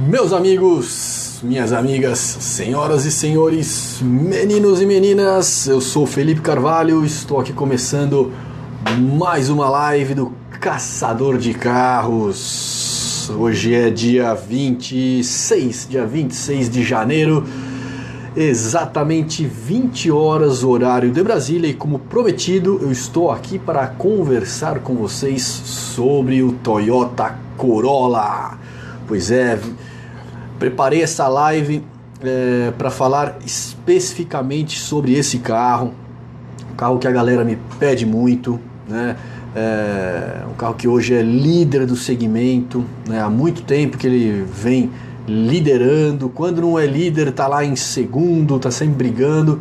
Meus amigos, minhas amigas, senhoras e senhores, meninos e meninas, eu sou Felipe Carvalho, estou aqui começando mais uma live do Caçador de Carros. Hoje é dia 26 de janeiro, exatamente 20 horas, horário de Brasília, e como prometido, eu estou aqui para conversar com vocês sobre o Toyota Corolla. Pois é, preparei essa live para falar especificamente sobre esse carro, um carro que a galera me pede muito, né? Um carro que hoje é líder do segmento, né? Há muito tempo que ele vem liderando, quando não é líder está lá em segundo, está sempre brigando.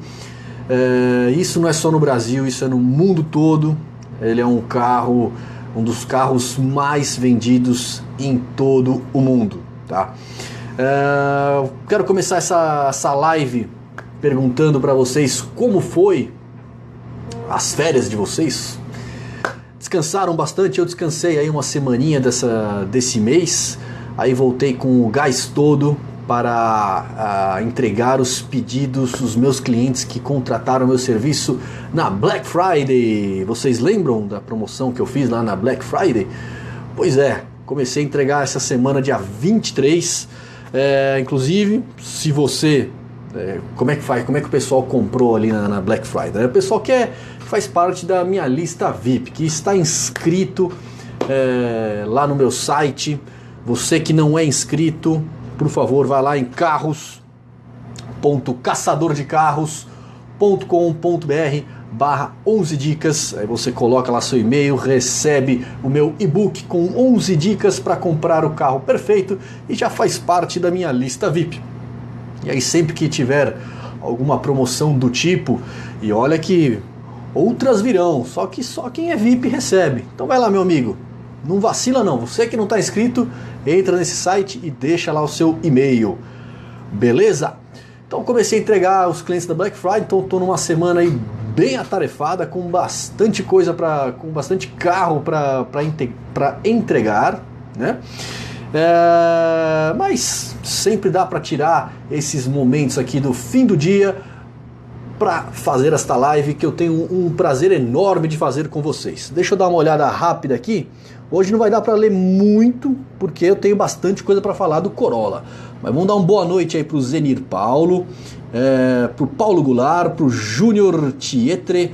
Isso não é só no Brasil, isso é no mundo todo. Ele é um carro, um dos carros mais vendidos em todo o mundo, tá? Quero começar essa live perguntando para vocês como foi as férias de vocês. Descansaram bastante? Eu descansei aí uma semaninha desse mês, aí voltei com o gás todo para entregar os pedidos dos meus clientes que contrataram meu serviço na Black Friday. Vocês lembram da promoção que eu fiz lá na Black Friday? Pois é, comecei a entregar essa semana, dia 23. Inclusive, se você... como é que o pessoal comprou ali na Black Friday? O pessoal que faz parte da minha lista VIP, que está inscrito lá no meu site. Você que não é inscrito, por favor, vai lá em carros.caçadordecarros.com.br/11 dicas. Aí você coloca lá seu e-mail, recebe o meu e-book com 11 dicas para comprar o carro perfeito e já faz parte da minha lista VIP. E aí sempre que tiver alguma promoção do tipo, e olha que outras virão, só que só quem é VIP recebe. Então vai lá, meu amigo, não vacila não. Você que não está inscrito, entra nesse site e deixa lá o seu e-mail. Beleza? Então comecei a entregar os clientes da Black Friday, então estou numa semana aí bem atarefada, com bastante coisa, com bastante carro para entregar, né? Mas sempre dá para tirar esses momentos aqui do fim do dia para fazer esta live que eu tenho um prazer enorme de fazer com vocês. Deixa eu dar uma olhada rápida aqui. Hoje não vai dar para ler muito, porque eu tenho bastante coisa para falar do Corolla. Mas vamos dar uma boa noite aí para o Zenir Paulo, para o Paulo Goulart, para o Júnior Tietre,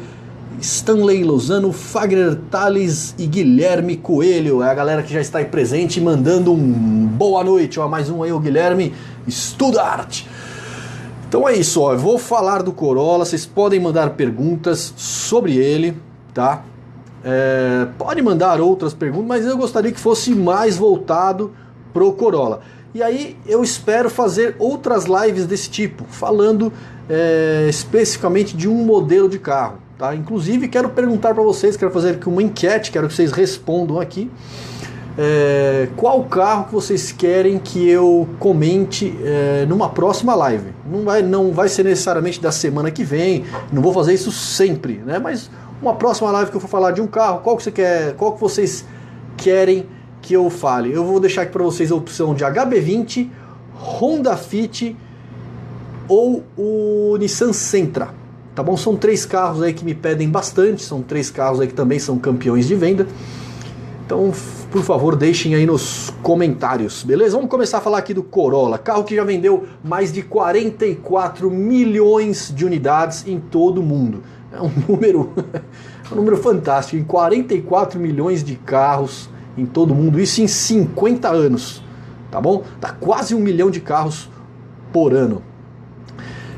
Stanley Lozano, Fagner Tales e Guilherme Coelho. É a galera que já está aí presente, mandando um boa noite. Mais um aí, o Guilherme Studart. Então é isso, eu vou falar do Corolla. Vocês podem mandar perguntas sobre ele, tá? Pode mandar outras perguntas, mas eu gostaria que fosse mais voltado pro Corolla. E aí eu espero fazer outras lives desse tipo, falando especificamente de um modelo de carro, tá? Inclusive quero perguntar para vocês, quero fazer aqui uma enquete, quero que vocês respondam aqui. Qual carro que vocês querem que eu comente numa próxima live? Não vai ser necessariamente da semana que vem, não vou fazer isso sempre, né? Mas uma próxima live que eu for falar de um carro, qual que vocês querem que eu fale? Eu vou deixar aqui para vocês a opção de HB20, Honda Fit ou o Nissan Sentra, tá bom? São 3 carros aí que me pedem bastante, são 3 carros aí que também são campeões de venda. Então, por favor, deixem aí nos comentários, beleza? Vamos começar a falar aqui do Corolla, carro que já vendeu mais de 44 milhões de unidades em todo o mundo. É um número fantástico, em 44 milhões de carros em todo o mundo, isso em 50 anos, tá bom? Dá quase 1 milhão de carros por ano.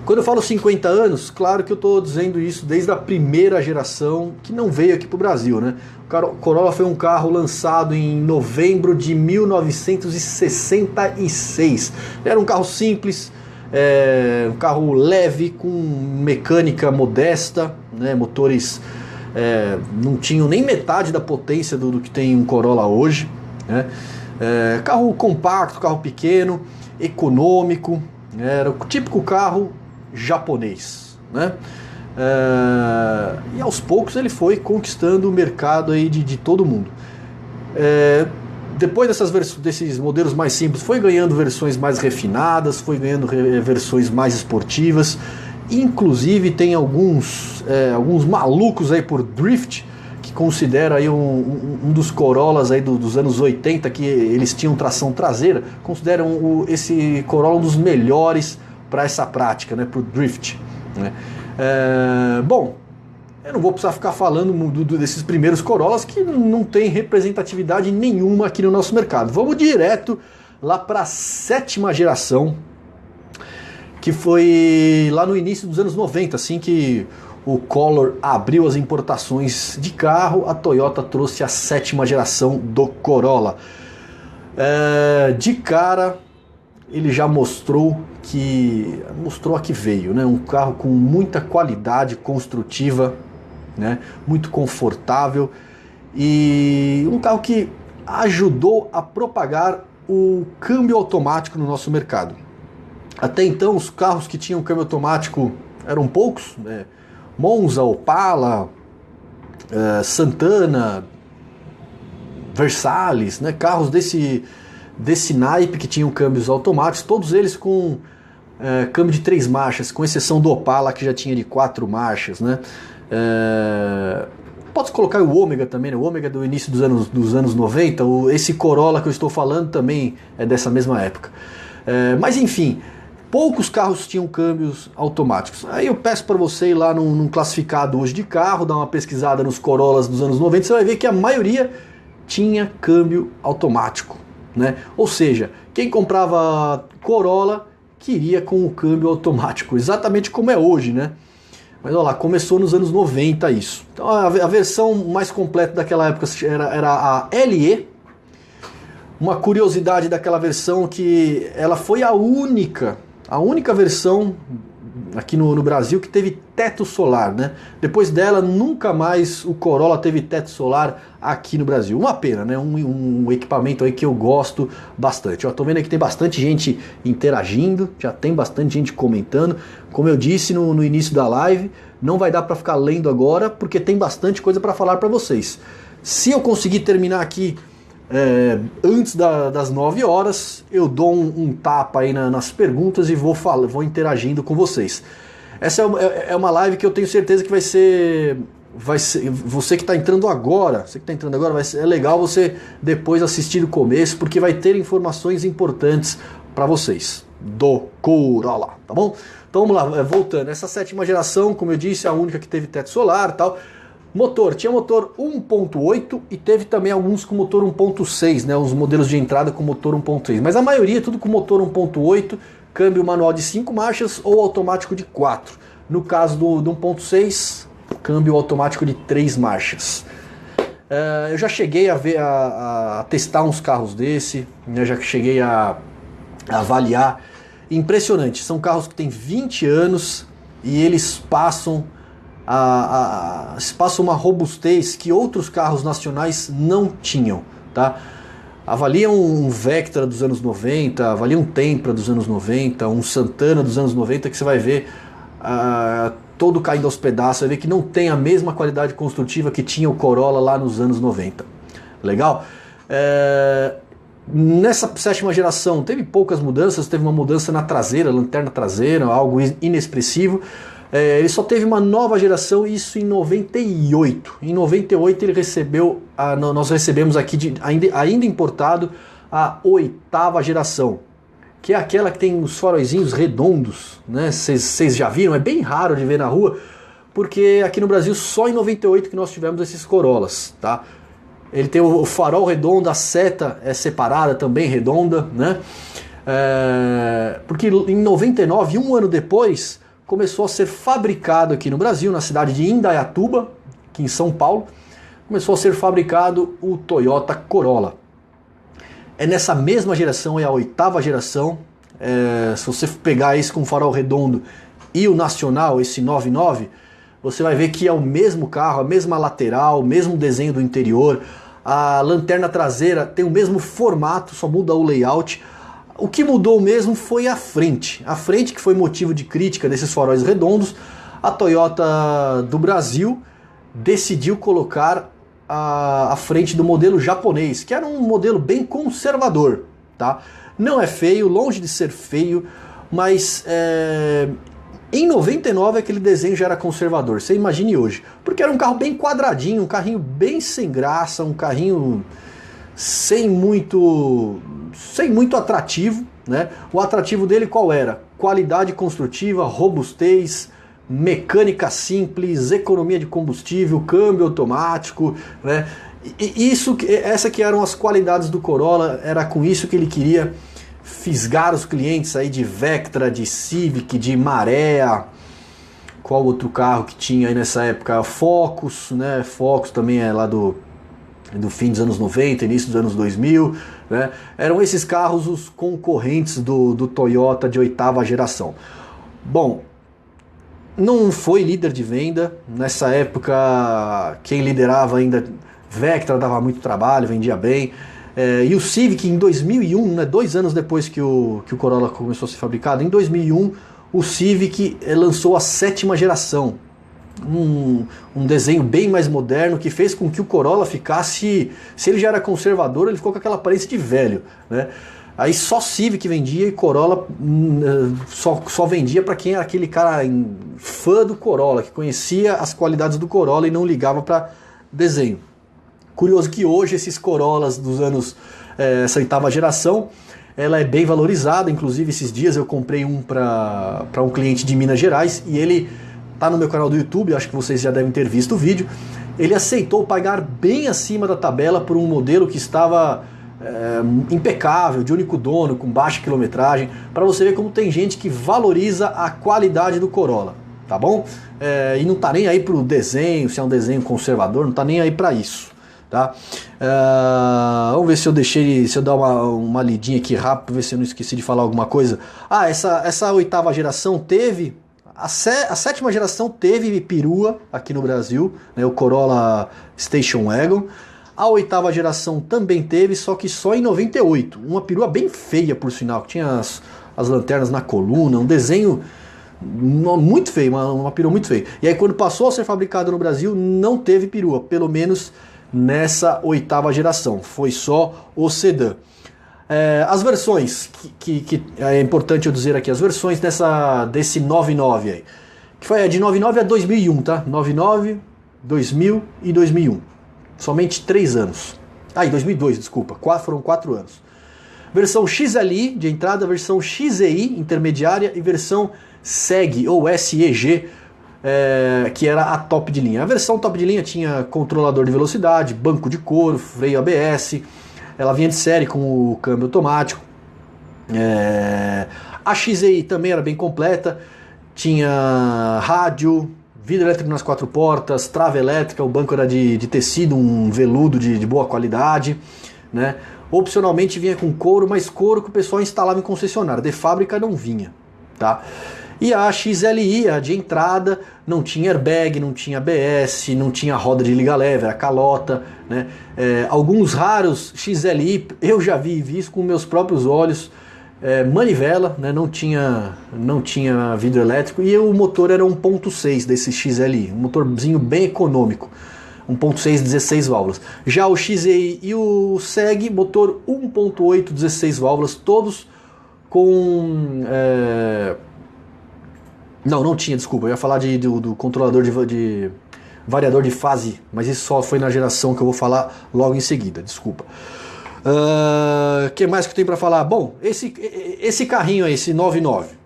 Quando eu falo 50 anos, claro que eu estou dizendo isso desde a primeira geração, que não veio aqui para o Brasil, né? O Corolla foi um carro lançado em novembro de 1966. Era um carro simples, um carro leve, com mecânica modesta, né? Motores não tinham nem metade da potência do que tem um Corolla hoje, né? Carro compacto, carro pequeno, econômico, era o típico carro japonês, né? E aos poucos ele foi conquistando o mercado aí de todo mundo. depois desses modelos mais simples, foi ganhando versões mais refinadas, foi ganhando versões mais esportivas. Inclusive tem alguns malucos aí por drift que considera aí um dos Corollas aí dos anos 80 que eles tinham tração traseira, consideram esse Corolla um dos melhores para essa prática, né, para o drift, né? Bom, eu não vou precisar ficar falando desses primeiros Corollas que não tem representatividade nenhuma aqui no nosso mercado. Vamos direto lá para a 7ª geração, que foi lá no início dos anos 90, assim que o Collor abriu as importações de carro, a Toyota trouxe a 7ª geração do Corolla. De cara, ele já mostrou a que veio, né? Um carro com muita qualidade construtiva, né? Muito confortável e um carro que ajudou a propagar o câmbio automático no nosso mercado. Até então, os carros que tinham câmbio automático eram poucos, né? Monza, Opala, Santana, Versalhes, né? Carros desse naipe que tinham câmbios automáticos, todos eles com câmbio de 3 marchas, com exceção do Opala que já tinha de 4 marchas, né? Pode colocar o Ômega também, né? O Ômega do início dos anos 90, esse Corolla que eu estou falando também é dessa mesma época. Mas enfim, poucos carros tinham câmbios automáticos. Aí eu peço para você ir lá num classificado hoje de carro, dar uma pesquisada nos Corollas dos anos 90, você vai ver que a maioria tinha câmbio automático, né? Ou seja, quem comprava Corolla queria com o câmbio automático, exatamente como é hoje, né? Mas olha lá, começou nos anos 90 isso. Então a versão mais completa daquela época era a LE. Uma curiosidade daquela versão que ela foi a única versão aqui no Brasil que teve teto solar, né? Depois dela, nunca mais o Corolla teve teto solar aqui no Brasil. Uma pena, né? Um equipamento aí que eu gosto bastante. Ó, tô vendo aí que tem bastante gente interagindo, já tem bastante gente comentando. Como eu disse no início da live, não vai dar para ficar lendo agora, porque tem bastante coisa para falar para vocês. Se eu conseguir terminar aqui antes das 9 horas, eu dou um tapa aí nas perguntas e vou interagindo com vocês. Essa é uma live que eu tenho certeza que vai ser você que está entrando agora, é legal você depois assistir o começo, porque vai ter informações importantes para vocês do Corolla, tá bom? Então vamos lá, voltando, essa 7ª geração, como eu disse, é a única que teve teto solar e tal. Tinha motor 1.8 e teve também alguns com motor 1.6, né, os modelos de entrada com motor 1.6, mas a maioria tudo com motor 1.8, câmbio manual de 5 marchas ou automático de 4. No caso do 1.6, câmbio automático de 3 marchas. Eu já cheguei a testar uns carros desse, né, já cheguei a avaliar. Impressionante, são carros que têm 20 anos e eles passam uma robustez que outros carros nacionais não tinham, tá? Avalia um Vectra dos anos 90, avalia um Tempra dos anos 90, um Santana dos anos 90, que você vai ver todo caindo aos pedaços, vai ver que não tem a mesma qualidade construtiva que tinha o Corolla lá nos anos 90. Legal? Nessa 7ª geração teve poucas mudanças, teve uma mudança na traseira, lanterna traseira, algo inexpressivo. Ele só teve uma nova geração, isso em 98. Em 98 nós recebemos aqui, ainda importado, a 8ª geração, que é aquela que tem os faróizinhos redondos, né? Vocês já viram? É bem raro de ver na rua, porque aqui no Brasil só em 98 que nós tivemos esses Corollas, tá? Ele tem o farol redondo, a seta é separada, também redonda, né? Porque em 99, um ano depois, começou a ser fabricado aqui no Brasil, na cidade de Indaiatuba, aqui em São Paulo, começou a ser fabricado o Toyota Corolla. É nessa mesma geração, é a 8ª geração. Se você pegar esse com farol redondo e o nacional, esse 99, você vai ver que é o mesmo carro, a mesma lateral, o mesmo desenho do interior, a lanterna traseira tem o mesmo formato, só muda o layout. O que mudou mesmo foi a frente. A frente, que foi motivo de crítica desses faróis redondos, a Toyota do Brasil decidiu colocar à frente do modelo japonês, que era um modelo bem conservador, tá? Não é feio, longe de ser feio, mas em 99 aquele desenho já era conservador, você imagine hoje. Porque era um carro bem quadradinho, um carrinho bem sem graça, um carrinho sem muito atrativo, né? O atrativo dele qual era? Qualidade construtiva, robustez, mecânica simples, economia de combustível, câmbio automático, né? Essa que eram as qualidades do Corolla, era com isso que ele queria fisgar os clientes aí de Vectra, de Civic, de Marea. Qual outro carro que tinha aí nessa época? Focus, né? Focus também é lá do fim dos anos 90, início dos anos 2000, né? Eram esses carros os concorrentes do Toyota de 8ª geração. Bom, não foi líder de venda. Nessa época, quem liderava ainda, Vectra, dava muito trabalho, vendia bem. E o Civic em 2001, né, 2 anos depois que o Corolla começou a ser fabricado, em 2001 o Civic lançou a 7ª geração. Um desenho bem mais moderno que fez com que o Corolla ficasse, se ele já era conservador, ele ficou com aquela aparência de velho, né? Aí só Civic vendia e Corolla só vendia para quem era aquele cara fã do Corolla, que conhecia as qualidades do Corolla e não ligava para desenho. Curioso que hoje esses Corollas dos anos, essa 8ª geração, ela é bem valorizada. Inclusive esses dias eu comprei um para um cliente de Minas Gerais e ele tá no meu canal do YouTube, acho que vocês já devem ter visto o vídeo. Ele aceitou pagar bem acima da tabela por um modelo que estava impecável, de único dono, com baixa quilometragem, para você ver como tem gente que valoriza a qualidade do Corolla, tá bom? E não tá nem aí pro desenho, se é um desenho conservador, não tá nem aí para isso, tá? Vamos ver se eu dar uma lidinha aqui rápido, ver se eu não esqueci de falar alguma coisa. Essa 8ª geração teve, a 7ª geração teve perua aqui no Brasil, né, o Corolla Station Wagon. A 8ª geração também teve, só que só em 98. Uma perua bem feia, por sinal, que tinha as lanternas na coluna, um desenho muito feio, uma perua muito feia. E aí quando passou a ser fabricado no Brasil, não teve perua, pelo menos nessa 8ª geração. Foi só o sedã. As versões, que é importante eu dizer aqui, as versões desse 99 aí, que foi de 99 a 2001, tá? 99, 2000 e 2001. Somente 3 anos. E 2002, desculpa. Foram 4 anos. Versão XLI de entrada, versão XEI intermediária e versão SEG ou SEG, que era a top de linha. A versão top de linha tinha controlador de velocidade, banco de couro, freio ABS. Ela vinha de série com o câmbio automático. A XEI também era bem completa. Tinha rádio, vidro elétrico nas 4 portas, trava elétrica, o banco era de tecido, um veludo de boa qualidade, né? Opcionalmente vinha com couro, mas couro que o pessoal instalava em concessionária, de fábrica não vinha, tá? E a XLI, a de entrada, não tinha airbag, não tinha ABS, não tinha roda de liga leve, era calota, né? Alguns raros XLI eu já vi e visto com meus próprios olhos, manivela, né? não tinha vidro elétrico, e o motor era 1.6 desse XLI, um motorzinho bem econômico, 1.6, 16 válvulas. Já o XEI e o SEG, motor 1.8, 16 válvulas, todos com... Não tinha, desculpa, eu ia falar do controlador de variador de fase, mas isso só foi na geração que eu vou falar logo em seguida, desculpa. Que mais que eu tenho para falar? Bom, esse carrinho aí, esse 99,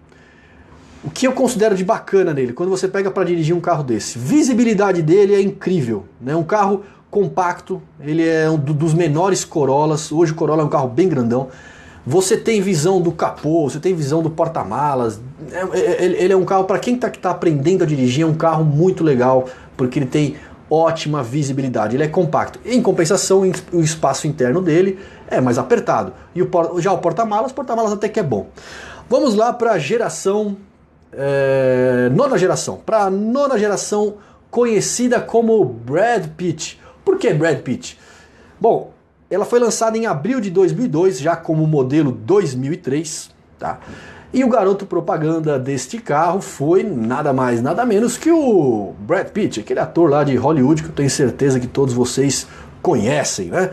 o que eu considero de bacana nele, quando você pega para dirigir um carro desse, visibilidade dele é incrível, né? Um carro compacto, ele é um dos menores Corollas. Hoje o Corolla é um carro bem grandão. Você tem visão do capô, você tem visão do porta-malas. Ele é um carro, para quem tá aprendendo a dirigir, é um carro muito legal, porque ele tem ótima visibilidade, ele é compacto. Em compensação, o espaço interno dele é mais apertado. E já o porta-malas até que é bom. Vamos lá para a geração, nona geração. Para a nona geração, conhecida como Brad Pitt. Por que Brad Pitt? Bom, ela foi lançada em abril de 2002, já como modelo 2003, tá? E o garoto propaganda deste carro foi nada mais, nada menos que o Brad Pitt, aquele ator lá de Hollywood que eu tenho certeza que todos vocês conhecem, né?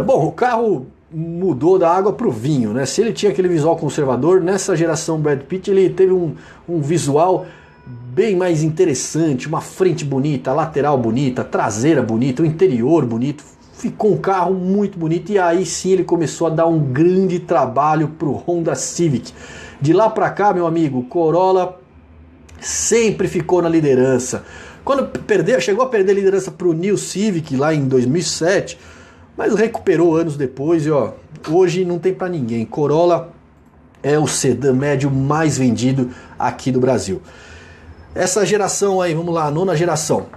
Bom, o carro mudou da água para o vinho, né? Se ele tinha aquele visual conservador, nessa geração Brad Pitt ele teve um visual bem mais interessante, uma frente bonita, lateral bonita, traseira bonita, o interior bonito. Ficou um carro muito bonito e aí sim ele começou a dar um grande trabalho para o Honda Civic. De lá para cá, meu amigo, o Corolla sempre ficou na liderança. Quando chegou a perder a liderança para o New Civic lá em 2007, mas recuperou anos depois e ó, hoje não tem para ninguém. Corolla é o sedã médio mais vendido aqui do Brasil. Essa geração aí, vamos lá, a 9ª geração.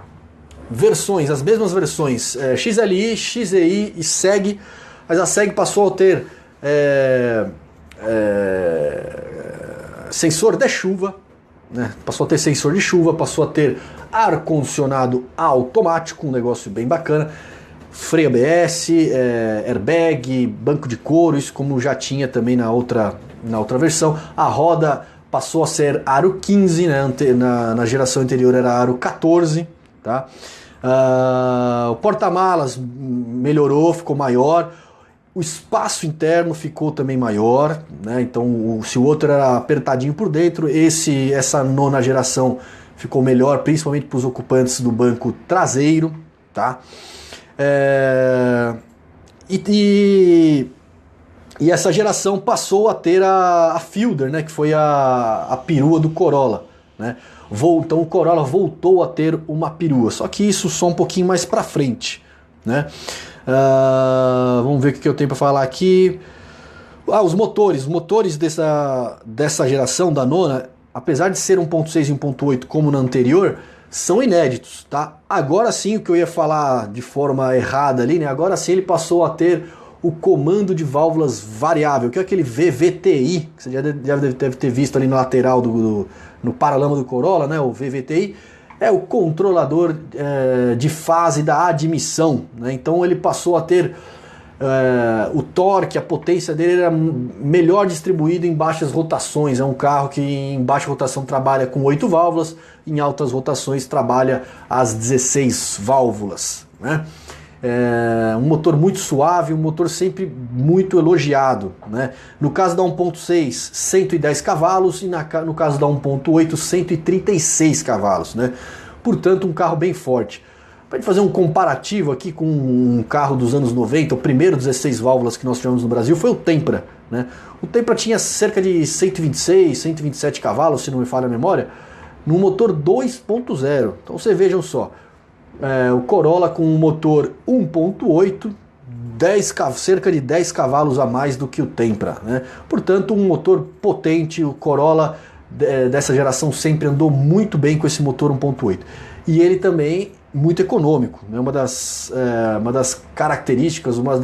Versões, as mesmas versões, XLI, XEI e SEG, mas a SEG passou a ter sensor de chuva, né? Passou a ter sensor de chuva, passou a ter ar-condicionado automático, um negócio bem bacana, freio ABS, airbag, banco de couro, isso como já tinha também na outra versão. A roda passou a ser aro 15, né? Na geração anterior era aro 14, tá? O porta-malas melhorou, ficou maior, o espaço interno ficou também maior, né? Então se o outro era apertadinho por dentro, essa 9ª geração ficou melhor, principalmente para os ocupantes do banco traseiro, tá? E essa geração passou a ter a Fielder, né? Que foi a perua do Corolla, né? Então o Corolla voltou a ter uma perua, só que isso só um pouquinho mais pra frente, né? Vamos ver o que eu tenho para falar aqui. Os motores dessa geração da 9ª, apesar de ser 1.6 e 1.8 como na anterior, são inéditos, tá? Agora sim, o que eu ia falar de forma errada ali, né? Agora sim ele passou a ter o comando de válvulas variável, que é aquele VVTi, que você já deve ter visto ali na lateral no paralama do Corolla, né? O VVTi é o controlador de fase da admissão, né? Então ele passou a ter o torque, a potência dele era melhor distribuído em baixas rotações. É um carro que em baixa rotação trabalha com 8 válvulas, em altas rotações trabalha as 16 válvulas, né? Um motor muito suave, um motor sempre muito elogiado, né? No caso da 1.6, 110 cavalos e no caso da 1.8, 136 cavalos, né? Portanto, um carro bem forte. Para fazer um comparativo aqui com um carro dos anos 90, o primeiro 16 válvulas que nós tivemos no Brasil foi o Tempra, né? O Tempra tinha cerca de 126, 127 cavalos, se não me falha a memória, num motor 2.0. Então vocês vejam só, o Corolla com um motor 1.8, cerca de 10 cavalos a mais do que o Tempra, né? Portanto, um motor potente. O Corolla dessa geração sempre andou muito bem com esse motor 1.8. E ele também muito econômico, né? Uma das características, uma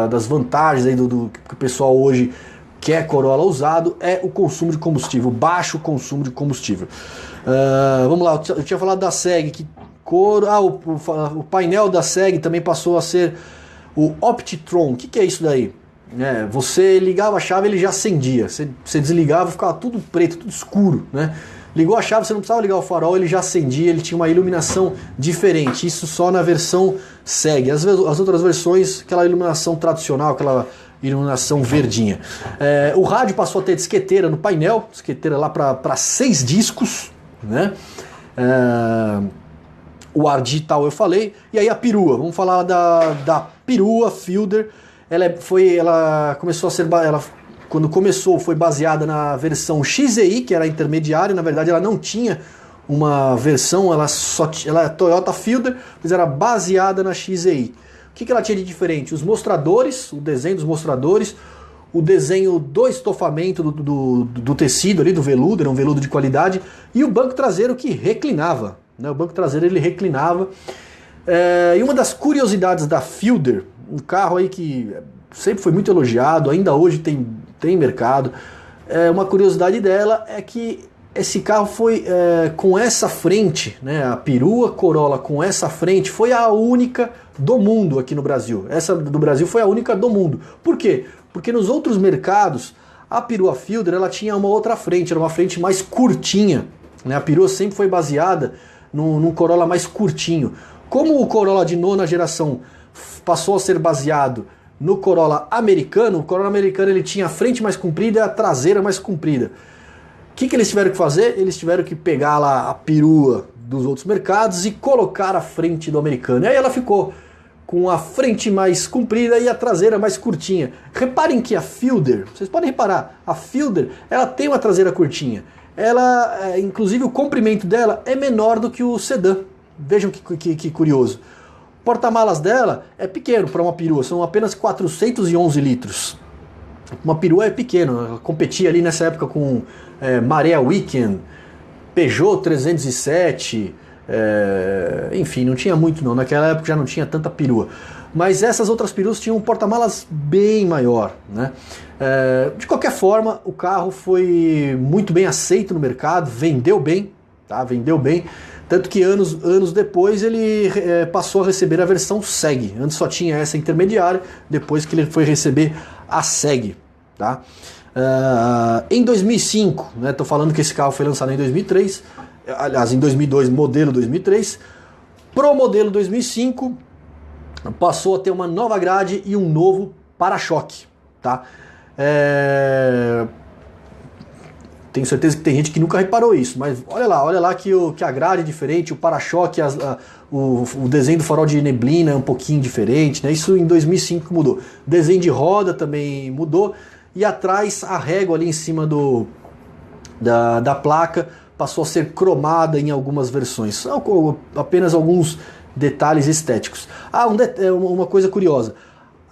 das vantagens aí do que o pessoal hoje quer Corolla usado é o consumo de combustível, baixo consumo de combustível. Vamos lá, eu tinha falado da SEG, que o painel da SEG também passou a ser o Optitron. O que é isso daí? Você ligava a chave, ele já acendia. Você desligava, ficava tudo preto, tudo escuro, né? Ligou a chave, você não precisava ligar o farol, ele já acendia, ele tinha uma iluminação diferente. Isso só na versão SEG. As outras versões, aquela iluminação tradicional, aquela iluminação verdinha. O rádio passou a ter disqueteira no painel, disqueteira lá para 6 discos, né? O ar digital eu falei. E aí a perua, vamos falar da perua Fielder. Ela começou a ser... Quando começou, foi baseada na versão XEI, que era a intermediária. Na verdade, ela não tinha uma versão, ela é Toyota Fielder, mas era baseada na XEI. O que ela tinha de diferente? Os mostradores, o desenho dos mostradores, o desenho do estofamento do tecido ali, do veludo, era um veludo de qualidade, e o banco traseiro que reclinava, né? O banco traseiro ele reclinava. E uma das curiosidades da Fielder, um carro aí que sempre foi muito elogiado, ainda hoje tem mercado, uma curiosidade dela é que esse carro foi com essa frente, né, a perua Corolla com essa frente foi a única do mundo aqui no Brasil. Essa do Brasil foi a única do mundo. Por quê? Porque nos outros mercados A perua Fielder, ela tinha uma outra frente, era uma frente mais curtinha, né? A perua sempre foi baseada num Corolla mais curtinho. Como o Corolla de nona geração passou a ser baseado no Corolla americano, o Corolla americano ele tinha a frente mais comprida e a traseira mais comprida. O que eles tiveram que fazer? Eles tiveram que pegar lá a perua dos outros mercados e colocar a frente do americano. E aí ela ficou com a frente mais comprida e a traseira mais curtinha. Reparem que a Fielder, vocês podem reparar, a Fielder, ela tem uma traseira curtinha. Ela, inclusive o comprimento dela é menor do que o sedã. Vejam que curioso. O porta-malas dela é pequeno para uma perua, são apenas 411 litros. Uma perua é pequeno, ela competia ali nessa época com Marea Weekend, Peugeot 307, enfim, não tinha muito não, naquela época já não tinha tanta perua. Mas essas outras peruas tinham um porta-malas bem maior, né? De qualquer forma, o carro foi muito bem aceito no mercado, vendeu bem, tá? Vendeu bem. Tanto que anos depois ele passou a receber a versão SEG. Antes só tinha essa intermediária, depois que ele foi receber a SEG. Tá? Em 2005, né, tô falando que esse carro foi lançado em 2003, aliás em 2002, modelo 2003. Pro modelo 2005, passou a ter uma nova grade e um novo para-choque. Tá? Tenho certeza que tem gente que nunca reparou isso, mas olha lá que a grade é diferente, o para-choque, o desenho do farol de neblina é um pouquinho diferente, né? Isso em 2005 mudou. O desenho de roda também mudou e atrás a régua ali em cima da placa passou a ser cromada em algumas versões. Apenas alguns detalhes estéticos. Uma coisa curiosa.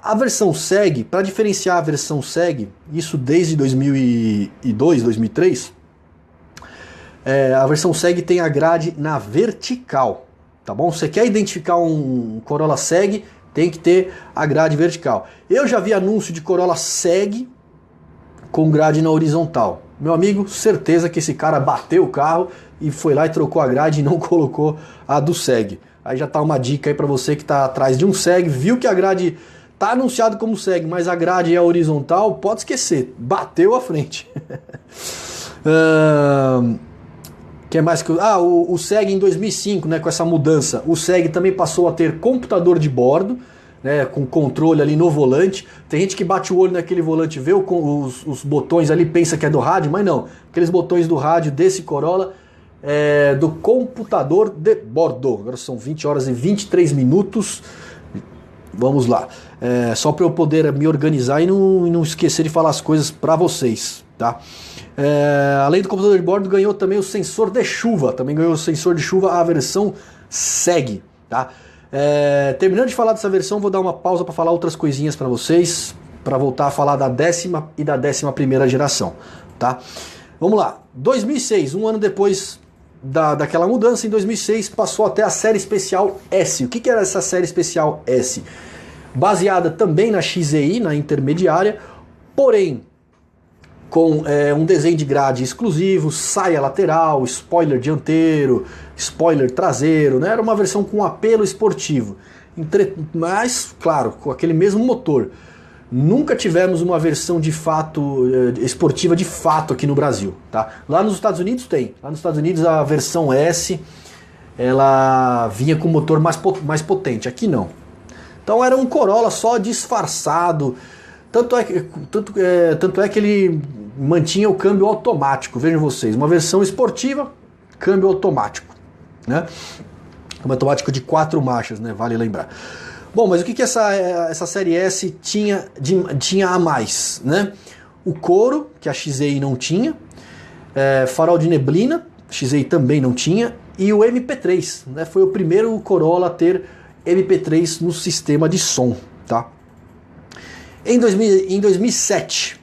A versão SEG, para diferenciar a versão SEG, isso desde 2002, 2003, a versão SEG tem a grade na vertical, tá bom? Você quer identificar um Corolla SEG, tem que ter a grade vertical. Eu já vi anúncio de Corolla SEG com grade na horizontal. Meu amigo, certeza que esse cara bateu o carro e foi lá e trocou a grade e não colocou a do SEG. Aí já tá uma dica aí para você que tá atrás de um SEG, viu que a grade tá anunciado como SEG, mas a grade é horizontal, pode esquecer, bateu a frente. Que mais que o SEG em 2005, né, com essa mudança, o SEG também passou a ter computador de bordo, né, com controle ali no volante. Tem gente que bate o olho naquele volante, vê os botões ali, pensa que é do rádio, mas não. Aqueles botões do rádio desse Corolla do computador de bordo. Agora são 20 horas e 23 minutos. Vamos lá. Só para eu poder me organizar e não esquecer de falar as coisas para vocês, tá? Além do computador de bordo, ganhou também o sensor de chuva. Também ganhou o sensor de chuva, a versão SEG, tá? Terminando de falar dessa versão, vou dar uma pausa para falar outras coisinhas para vocês, para voltar a falar da 10ª e da 11ª geração, tá? Vamos lá. 2006, um ano depois daquela mudança, em 2006 passou até a série especial S. O que era essa série especial S? Baseada também na XEI, na intermediária, porém com um desenho de grade exclusivo, saia lateral, spoiler dianteiro, spoiler traseiro, né? Era uma versão com apelo esportivo, mas claro, com aquele mesmo motor. Nunca tivemos uma versão de fato esportiva de fato aqui no Brasil, tá? Lá nos Estados Unidos tem. Lá nos Estados Unidos a versão S ela vinha com motor mais potente. Aqui não. Então era um Corolla só disfarçado. Tanto é que ele mantinha o câmbio automático. Vejam vocês, uma versão esportiva, câmbio automático, né? Câmbio automático de 4 marchas, né? Vale lembrar. Bom, mas o que essa série S tinha a mais, né? O couro, que a XEI não tinha, farol de neblina, a XEI também não tinha, e o MP3, né? Foi o primeiro Corolla a ter MP3 no sistema de som, tá? Em 2007,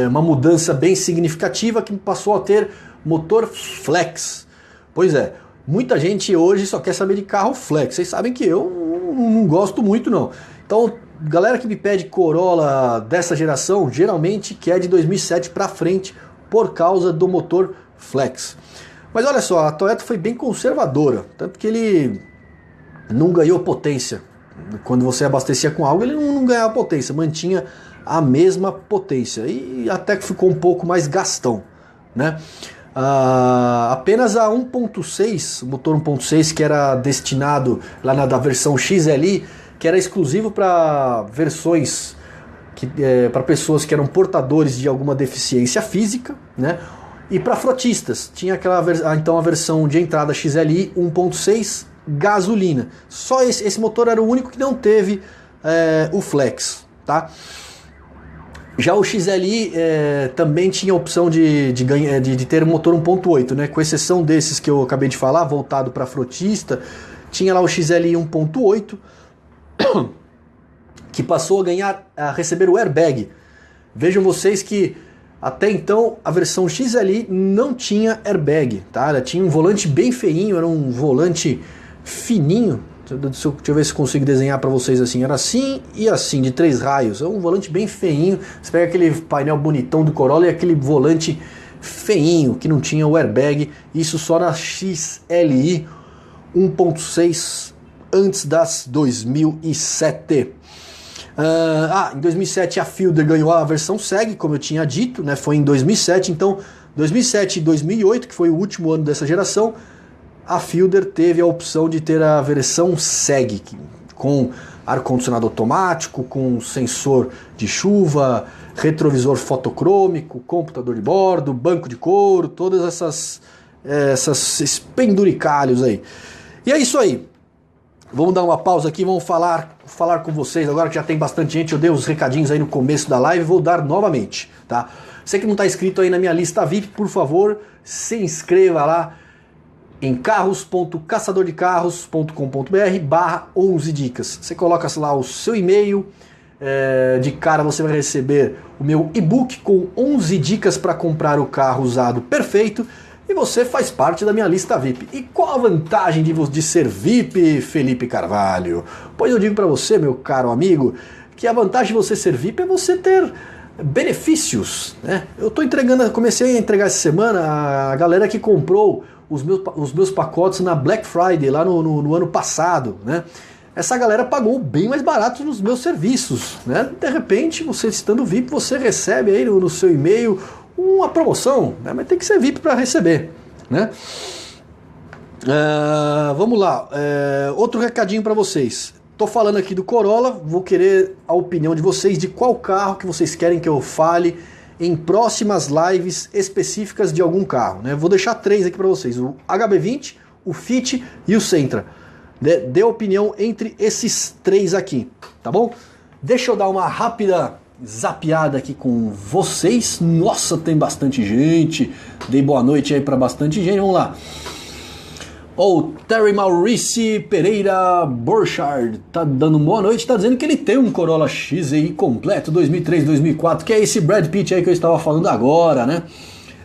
uma mudança bem significativa que passou a ter motor flex. Pois é, muita gente hoje só quer saber de carro flex. Vocês sabem que eu não gosto muito não. Então, galera que me pede Corolla dessa geração, geralmente quer de 2007 para frente por causa do motor flex. Mas olha só, a Toyota foi bem conservadora, tanto que ele não ganhou potência Quando você abastecia com álcool, ele não ganhava potência, mantinha a mesma potência e até que ficou um pouco mais gastão, né? Apenas a 1.6, o motor 1.6 que era destinado lá da versão XLI, que era exclusivo para versões para pessoas que eram portadores de alguma deficiência física, né? E para frotistas, tinha então a versão de entrada XLI 1.6 gasolina. Só esse motor era o único que não teve o flex, tá? Já o XLI também tinha a opção de ter um motor 1.8, né? Com exceção desses que eu acabei de falar, voltado para frotista, tinha lá o XLI 1.8, que passou a receber o airbag. Vejam vocês que até então a versão XLI não tinha airbag, tá? Ela tinha um volante bem feinho, era um volante fininho. Deixa eu ver se consigo desenhar para vocês assim. Era assim e assim, de 3 raios. É um volante bem feinho. Você pega aquele painel bonitão do Corolla e aquele volante feinho, que não tinha o airbag. Isso só na XLI 1.6 antes das 2007. Em 2007 a Fielder ganhou a versão SEG, como eu tinha dito, né? Foi em 2007. Então, 2007 e 2008, que foi o último ano dessa geração, a Fielder teve a opção de ter a versão SEG, com ar-condicionado automático, com sensor de chuva, retrovisor fotocrômico, computador de bordo, banco de couro, todas esses penduricalhos aí. E é isso aí. Vamos dar uma pausa aqui, vamos falar com vocês agora que já tem bastante gente. Eu dei os recadinhos aí no começo da live, vou dar novamente, tá? Você que não está inscrito aí na minha lista VIP, por favor, se inscreva lá em carros.caçadordecarros.com.br/11 dicas. Você coloca lá o seu e-mail, de cara você vai receber o meu e-book com 11 dicas para comprar o carro usado perfeito e você faz parte da minha lista VIP. E qual a vantagem de ser VIP, Felipe Carvalho? Pois eu digo para você, meu caro amigo, que a vantagem de você ser VIP é você ter benefícios, né? Eu comecei a entregar essa semana a galera que comprou os meus pacotes na Black Friday, lá no ano passado, né? Essa galera pagou bem mais barato nos meus serviços, né? De repente, você estando VIP, você recebe aí no seu e-mail uma promoção, né? Mas tem que ser VIP para receber, né? Vamos lá, outro recadinho para vocês. Tô falando aqui do Corolla, vou querer a opinião de vocês de qual carro que vocês querem que eu fale em próximas lives específicas de algum carro, né? Vou deixar 3 aqui para vocês, o HB20, o Fit e o Sentra. Dê opinião entre esses 3 aqui, tá bom? Deixa eu dar uma rápida zapeada aqui com vocês. Nossa, tem bastante gente. Dei boa noite aí para bastante gente, vamos lá. O Terry Maurice Pereira Borchardt tá dando boa noite, tá dizendo que ele tem um Corolla XEI completo 2003-2004, que é esse Brad Pitt aí que eu estava falando agora, né?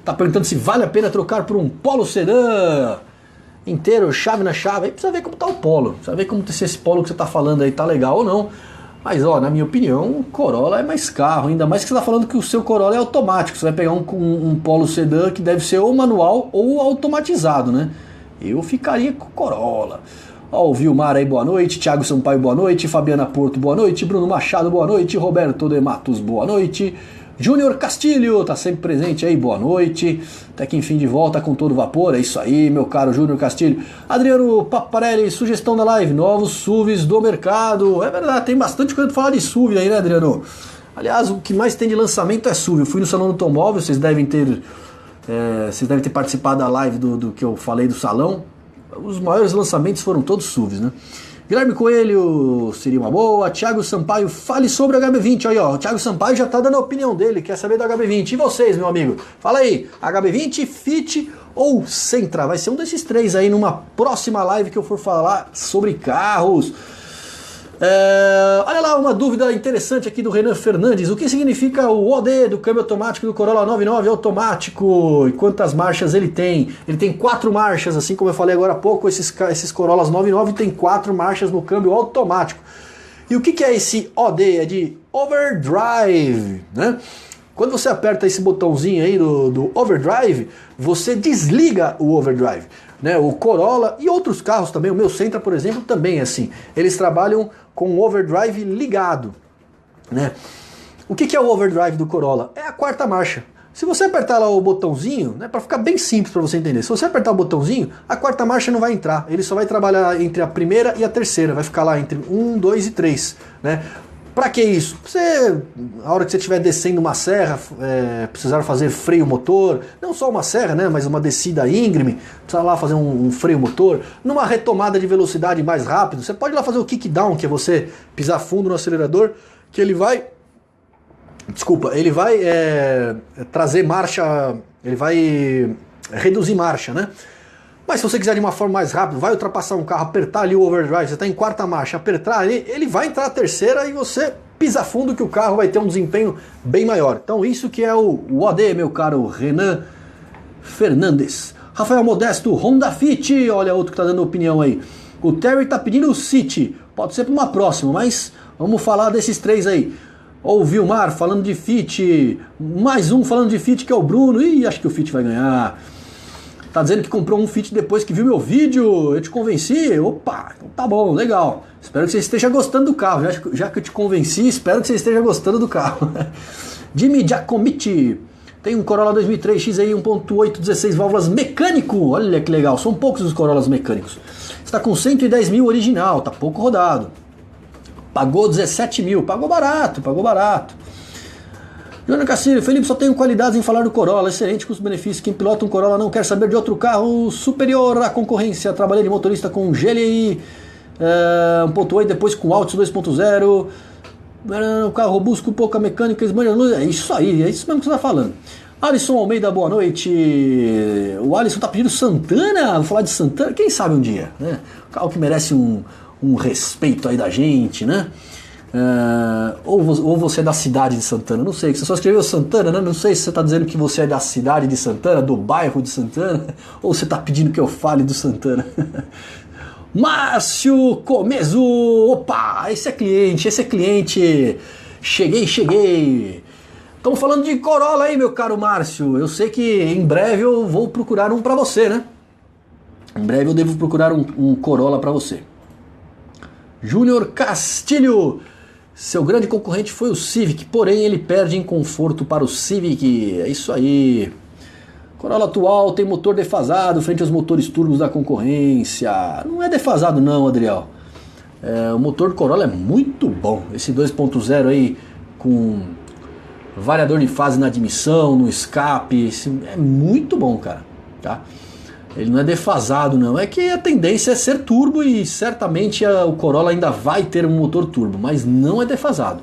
Tá perguntando se vale a pena trocar por um Polo Sedã inteiro, chave na chave. Aí precisa ver como tá o Polo, precisa ver se esse Polo que você tá falando aí tá legal ou não. Mas ó, na minha opinião, o Corolla é mais carro, ainda mais que você tá falando que o seu Corolla é automático. Você vai pegar um Polo Sedã que deve ser ou manual ou automatizado, né? Eu ficaria com Corolla. Ó, o Vilmar aí, boa noite. Thiago Sampaio, boa noite. Fabiana Porto, boa noite. Bruno Machado, boa noite. Roberto de Matos, boa noite. Júnior Castilho, tá sempre presente aí, boa noite. Até que enfim de volta com todo vapor, é isso aí, meu caro Júnior Castilho. Adriano Paparelli, sugestão da live, novos SUVs do mercado. É verdade, tem bastante coisa pra falar de SUV aí, né, Adriano? Aliás, o que mais tem de lançamento é SUV. Eu fui no Salão do Automóvel, vocês devem ter participado da live do que eu falei do salão. Os maiores lançamentos foram todos SUVs, né? Guilherme Coelho seria uma boa. Thiago Sampaio, fale sobre o HB20. Aí, ó, o Thiago Sampaio já tá dando a opinião dele, quer saber do HB20. E vocês, meu amigo? Fala aí, HB20, Fit ou Sentra? Vai ser um desses 3 aí numa próxima live que eu for falar sobre carros. Olha lá, uma dúvida interessante aqui do Renan Fernandes. O que significa o OD do câmbio automático do Corolla 99 automático? E quantas marchas ele tem? Ele tem 4 marchas, assim como eu falei agora há pouco. Esses Corollas 99 tem 4 marchas no câmbio automático. E o que é esse OD? É de Overdrive, né? Quando você aperta esse botãozinho aí do Overdrive, você desliga o Overdrive, né? O Corolla e outros carros também, o meu Sentra, por exemplo, também é assim. Eles trabalham com o overdrive ligado, né? O que é o overdrive do Corolla? É a quarta marcha. Se você apertar lá o botãozinho, né, para ficar bem simples para você entender, se você apertar o botãozinho, a quarta marcha não vai entrar, ele só vai trabalhar entre a primeira e a terceira, vai ficar lá entre 1, 2 e 3, né? Pra que isso? Você, a hora que você estiver descendo uma serra, precisar fazer freio motor, não só uma serra, né, mas uma descida íngreme, precisa lá fazer um freio motor, numa retomada de velocidade mais rápido, você pode ir lá fazer o kick down, que é você pisar fundo no acelerador, que ele vai trazer marcha, ele vai reduzir marcha, né? Mas se você quiser de uma forma mais rápida, vai ultrapassar um carro, apertar ali o overdrive, você está em quarta marcha, apertar ele vai entrar a terceira e você pisa fundo que o carro vai ter um desempenho bem maior. Então isso que é o OD, meu caro Renan Fernandes. Rafael Modesto, Honda Fit, olha outro que está dando opinião aí. O Terry está pedindo o City, pode ser para uma próxima, mas vamos falar desses três aí. Ou o Vilmar falando de Fit, mais um falando de Fit que é o Bruno, e acho que o Fit vai ganhar. Tá dizendo que comprou um Fit depois que viu meu vídeo, eu te convenci? Opa, então tá bom, legal. Espero que você esteja gostando do carro, já que eu te convenci, espero que você esteja gostando do carro. Jimmy Giacomitti, tem um Corolla 2003 XEI 1.8 16 válvulas mecânico, olha que legal, são poucos os Corollas mecânicos. Está com 110 mil original, tá pouco rodado. Pagou 17 mil, pagou barato, pagou barato. Júnior Castilho, Felipe, só tenho qualidades em falar do Corolla, excelente custo-benefício, quem pilota um Corolla não quer saber de outro carro superior à concorrência, trabalhei de motorista com GLI 1.8, depois com Altis 2.0, um carro robusto com pouca mecânica, é isso aí, é isso mesmo que você está falando. Alisson Almeida, boa noite. O Alisson tá pedindo Santana, vou falar de Santana, quem sabe um dia, né? Um carro que merece um respeito aí da gente, né? Ou você é da cidade de Santana, não sei, você só escreveu Santana, né? Não sei se você está dizendo que você é da cidade de Santana, do bairro de Santana, ou você está pedindo que eu fale do Santana. Márcio Comeso, opa, esse é cliente, cheguei. Estamos falando de Corolla aí, meu caro Márcio, eu sei que em breve eu vou procurar um para você, né? Em breve eu devo procurar um Corolla para você. Júnior Castilho, seu grande concorrente foi o Civic, porém ele perde em conforto para o Civic. É isso aí. Corolla atual tem motor defasado frente aos motores turbos da concorrência. Não é defasado não, Adriel. O motor do Corolla é muito bom. Esse 2.0 aí com variador de fase na admissão, no escape, é muito bom, cara. Tá? Ele não é defasado não, é que a tendência é ser turbo e certamente o Corolla ainda vai ter um motor turbo, mas não é defasado.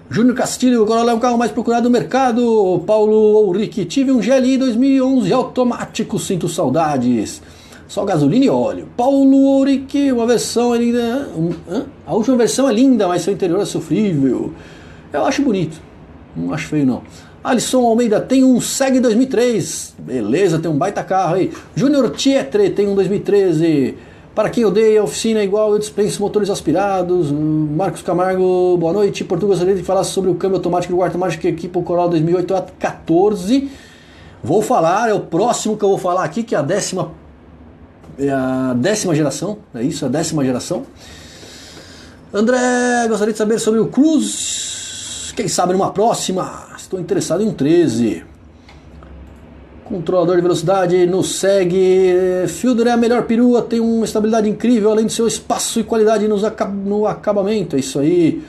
Júnior Castilho, o Corolla é um carro mais procurado no mercado. Paulo Ulrich, tive um GLI 2011 automático, sinto saudades. Só gasolina e óleo. Paulo Ulrich, uma versão linda. A última versão é linda, mas seu interior é sofrível. Eu acho bonito, não acho feio não. Alisson Almeida tem um SEG 2003, beleza, tem um baita carro aí. Júnior Tietre tem um 2013, para quem odeia a oficina é igual, eu dispenso motores aspirados. Marcos Camargo, boa noite. Portugal, gostaria de falar sobre o câmbio automático do quarta marcha que equipa o Corolla 2008 a 14. Vou falar, é o próximo que eu vou falar aqui, que é a décima geração, é isso, a 10ª geração. André, gostaria de saber sobre o Cruze, quem sabe numa próxima. Estou interessado em um 13. Controlador de velocidade no SEG. Fielder é a melhor perua, tem uma estabilidade incrível, além do seu espaço e qualidade no acabamento. É isso aí.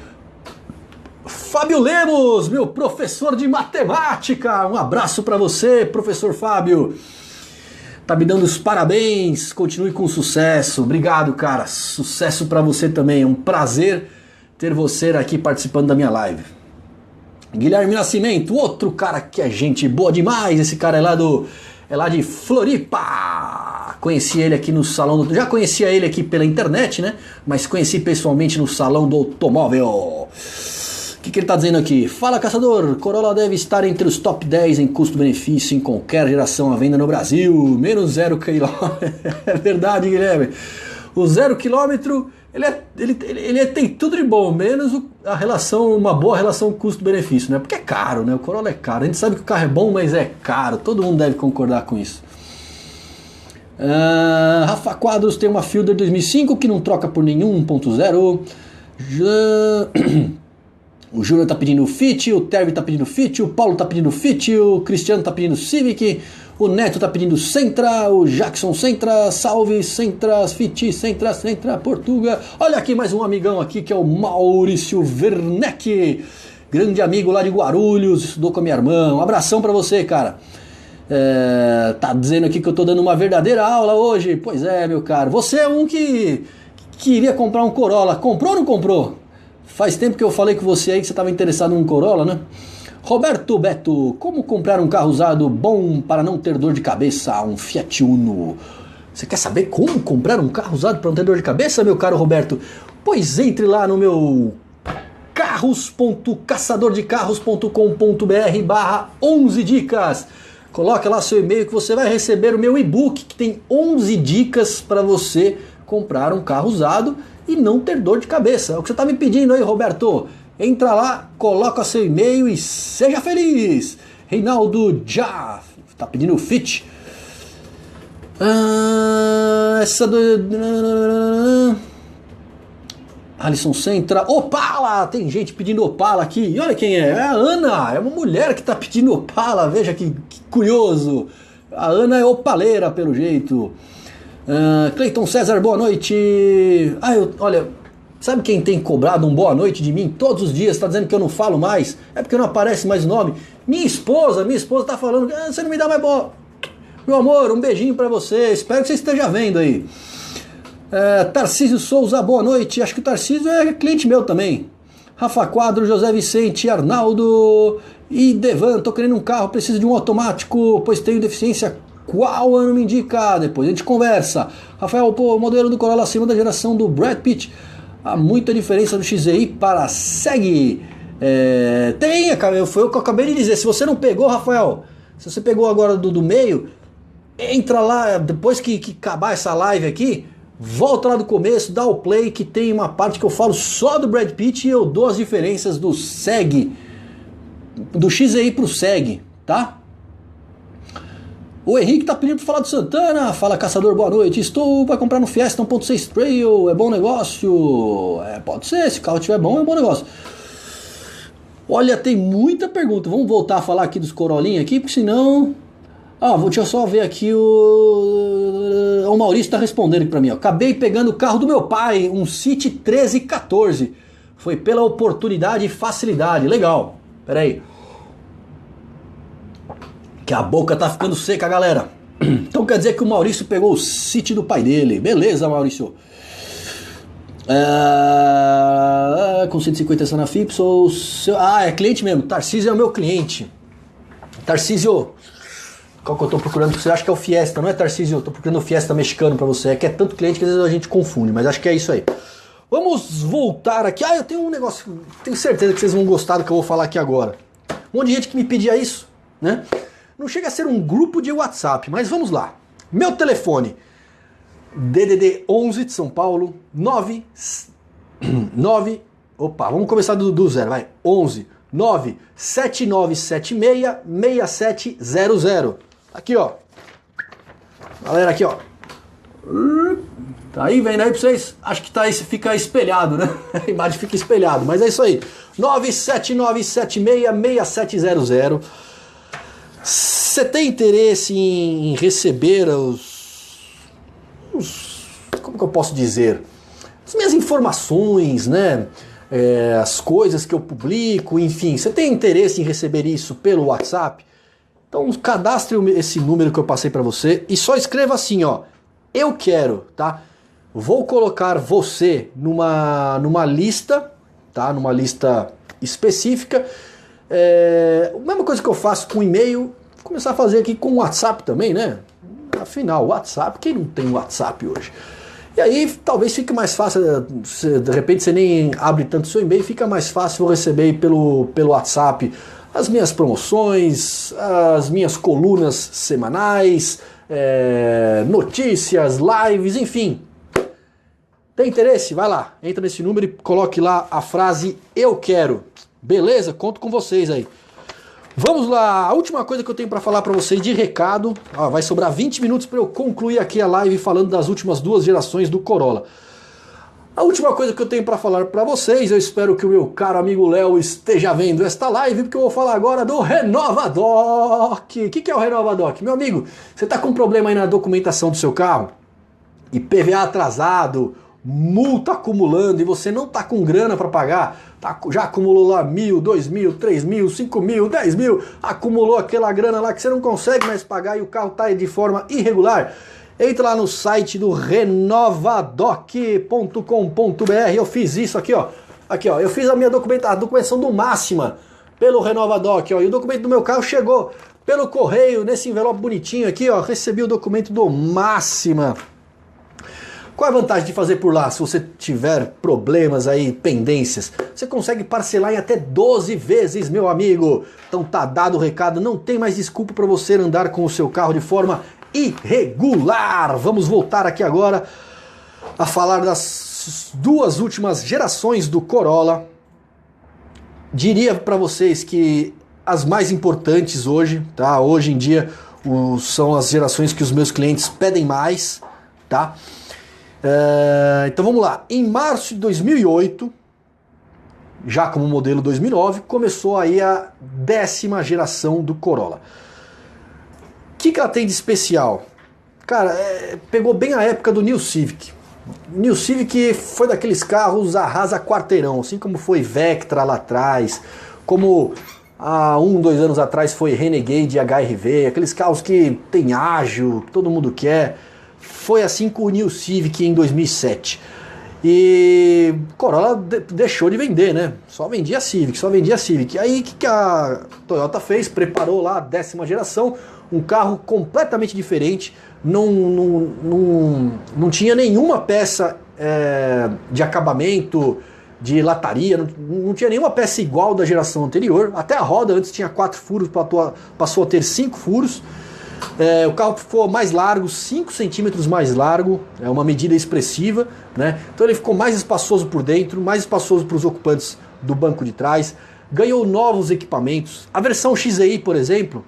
Fábio Lemos, meu professor de matemática. Um abraço para você, professor Fábio. Tá me dando os parabéns. Continue com sucesso. Obrigado, cara. Sucesso para você também. É um prazer ter você aqui participando da minha live. Guilherme Nascimento, outro cara que é gente boa demais, esse cara é lá de Floripa. Conheci ele aqui no salão já conhecia ele aqui pela internet, né? Mas conheci pessoalmente no salão do automóvel. O que ele tá dizendo aqui? Fala, caçador, Corolla deve estar entre os top 10 em custo-benefício em qualquer geração à venda no Brasil, menos 0 km. É verdade, Guilherme. O 0 km ele tem tudo de bom, menos uma boa relação custo-benefício, né? Porque é caro, né? O Corolla é caro. A gente sabe que o carro é bom, mas é caro. Todo mundo deve concordar com isso. Rafa Quadros tem uma Fielder 2005 que não troca por nenhum 1.0. O Júnior tá pedindo Fit, o Terry tá pedindo Fit, o Paulo tá pedindo Fit, o Cristiano tá pedindo Civic, o Neto tá pedindo Sentra, o Jackson Sentra, salve Sentra, Fit, Sentra, Portuga. Olha aqui mais um amigão aqui que é o Maurício Werneck, grande amigo lá de Guarulhos, estudou com a minha irmã. Um abração pra você, cara. Tá dizendo aqui que eu tô dando uma verdadeira aula hoje. Pois é, meu caro. Você é um que queria comprar um Corolla. Comprou ou não comprou? Faz tempo que eu falei com você aí que você estava interessado num Corolla, né? Roberto Beto, como comprar um carro usado bom para não ter dor de cabeça? Um Fiat Uno. Você quer saber como comprar um carro usado para não ter dor de cabeça, meu caro Roberto? Pois entre lá no meu carros.caçadordecarros.com.br/11 dicas. Coloca lá seu e-mail que você vai receber o meu e-book que tem 11 dicas para você comprar um carro usado e não ter dor de cabeça. É o que você está me pedindo aí, Roberto. Entra lá, coloca seu e-mail e seja feliz. Reinaldo já está pedindo Fit. Essa do... Alisson Sentra, Opala! Tem gente pedindo Opala aqui. E olha quem é. É a Ana. É uma mulher que está pedindo Opala. Veja que curioso. A Ana é opaleira, pelo jeito. Cleiton César, boa noite. Olha, sabe quem tem cobrado um boa noite de mim todos os dias? Tá dizendo que eu não falo mais? É porque não aparece mais o nome. Minha esposa tá falando, você não me dá mais boa. Meu amor, um beijinho pra você. Espero que você esteja vendo aí. Tarcísio Souza, boa noite. Acho que o Tarcísio é cliente meu também. Rafa Quadro, José Vicente, Arnaldo e Devan. Tô querendo um carro, preciso de um automático, pois tenho deficiência. Qual ano me indica? Depois a gente conversa. Rafael, o modelo do Corolla acima da geração do Brad Pitt. Há muita diferença do XEI para SEG. Foi o que eu acabei de dizer. Se você não pegou, Rafael, se você pegou agora do meio, entra lá, depois que acabar essa live aqui, volta lá do começo, dá o play, que tem uma parte que eu falo só do Brad Pitt e eu dou as diferenças do SEG, do XEI pro SEG, tá? O Henrique tá pedindo pra falar do Santana. Fala, caçador, boa noite. Estou para comprar no Fiesta 1.6 Trail. É bom negócio? Pode ser, se o carro estiver bom, é bom negócio. Olha, tem muita pergunta. Vamos voltar a falar aqui dos Corollinha aqui, porque senão... deixa eu só ver aqui o Maurício tá respondendo aqui pra mim. Acabei pegando o carro do meu pai, um City 1314. Foi pela oportunidade e facilidade. Legal. Pera aí. Que a boca tá ficando seca, galera. Então quer dizer que o Maurício pegou o City do pai dele. Beleza, Maurício. Com 150 na FIP, sou seu... é cliente mesmo. Tarcísio é o meu cliente. Tarcísio, qual que eu tô procurando? Você acha que é o Fiesta, não é, Tarcísio? Eu tô procurando o Fiesta mexicano pra você. É que é tanto cliente que às vezes a gente confunde, mas acho que é isso aí. Vamos voltar aqui. Eu tenho um negócio, tenho certeza que vocês vão gostar do que eu vou falar aqui agora. Um monte de gente que me pedia isso, né? Não chega a ser um grupo de WhatsApp, mas vamos lá. Meu telefone, DDD 11 de São Paulo, 9, vamos começar do zero, vai, 11 979766700. Aqui, ó. Galera, aqui, ó. Tá aí, vendo aí pra vocês? Acho que tá, fica espelhado, né? A imagem fica espelhado, mas é isso aí. 979766700. Você tem interesse em receber como que eu posso dizer? As minhas informações, né? As coisas que eu publico, enfim. Você tem interesse em receber isso pelo WhatsApp? Então cadastre esse número que eu passei para você e só escreva assim, ó. Eu quero, tá? Vou colocar você numa lista, tá? Numa lista específica. A mesma coisa que eu faço com e-mail, vou começar a fazer aqui com o WhatsApp também, né? Afinal, WhatsApp, quem não tem WhatsApp hoje? E aí talvez fique mais fácil, de repente você nem abre tanto seu e-mail, fica mais fácil eu receber pelo WhatsApp as minhas promoções, as minhas colunas semanais, notícias, lives, enfim. Tem interesse? Vai lá, entra nesse número e coloque lá a frase eu quero. Beleza? Conto com vocês aí. Vamos lá, a última coisa que eu tenho para falar para vocês de recado, vai sobrar 20 minutos para eu concluir aqui a live falando das últimas duas gerações do Corolla. A última coisa que eu tenho para falar para vocês, eu espero que o meu caro amigo Léo esteja vendo esta live, porque eu vou falar agora do RenovaDoc. O que é o RenovaDoc? Meu amigo, você está com problema aí na documentação do seu carro? IPVA atrasado, multa acumulando e você não está com grana para pagar, já acumulou lá 1.000, 2.000, 3.000, 5.000, 10.000, acumulou aquela grana lá que você não consegue mais pagar e o carro está de forma irregular. Entra lá no site do renovadoc.com.br. Eu fiz isso aqui, ó. Aqui, ó. Eu fiz a minha documentação do Máxima pelo RenovaDoc, ó. E o documento do meu carro chegou pelo correio, nesse envelope bonitinho aqui, ó. Recebi o documento do Máxima. Qual é a vantagem de fazer por lá se você tiver problemas aí, pendências? Você consegue parcelar em até 12 vezes, meu amigo. Então tá dado o recado, não tem mais desculpa para você andar com o seu carro de forma irregular. Vamos voltar aqui agora a falar das duas últimas gerações do Corolla. Diria para vocês que as mais importantes hoje, tá? Hoje em dia são as gerações que os meus clientes pedem mais, tá? Então vamos lá. Em março de 2008, já como modelo 2009, começou aí a 10ª geração do Corolla. O que ela tem de especial? Cara, pegou bem a época do New Civic. O New Civic foi daqueles carros arrasa quarteirão, assim como foi Vectra lá atrás, como há 2 anos atrás foi Renegade e HR-V, aqueles carros que tem ágil, que todo mundo quer. Foi assim com o New Civic em 2007. E Corolla deixou de vender, né? Só vendia Civic. Aí o que a Toyota fez? Preparou lá a 10ª geração, um carro completamente diferente, não tinha nenhuma peça de acabamento, de lataria, não tinha nenhuma peça igual da geração anterior. Até a roda antes tinha 4 furos, passou a ter 5 furos. O carro ficou mais largo, 5 centímetros mais largo, é uma medida expressiva, né? Então ele ficou mais espaçoso por dentro, mais espaçoso para os ocupantes do banco de trás, ganhou novos equipamentos. A versão XEI, por exemplo,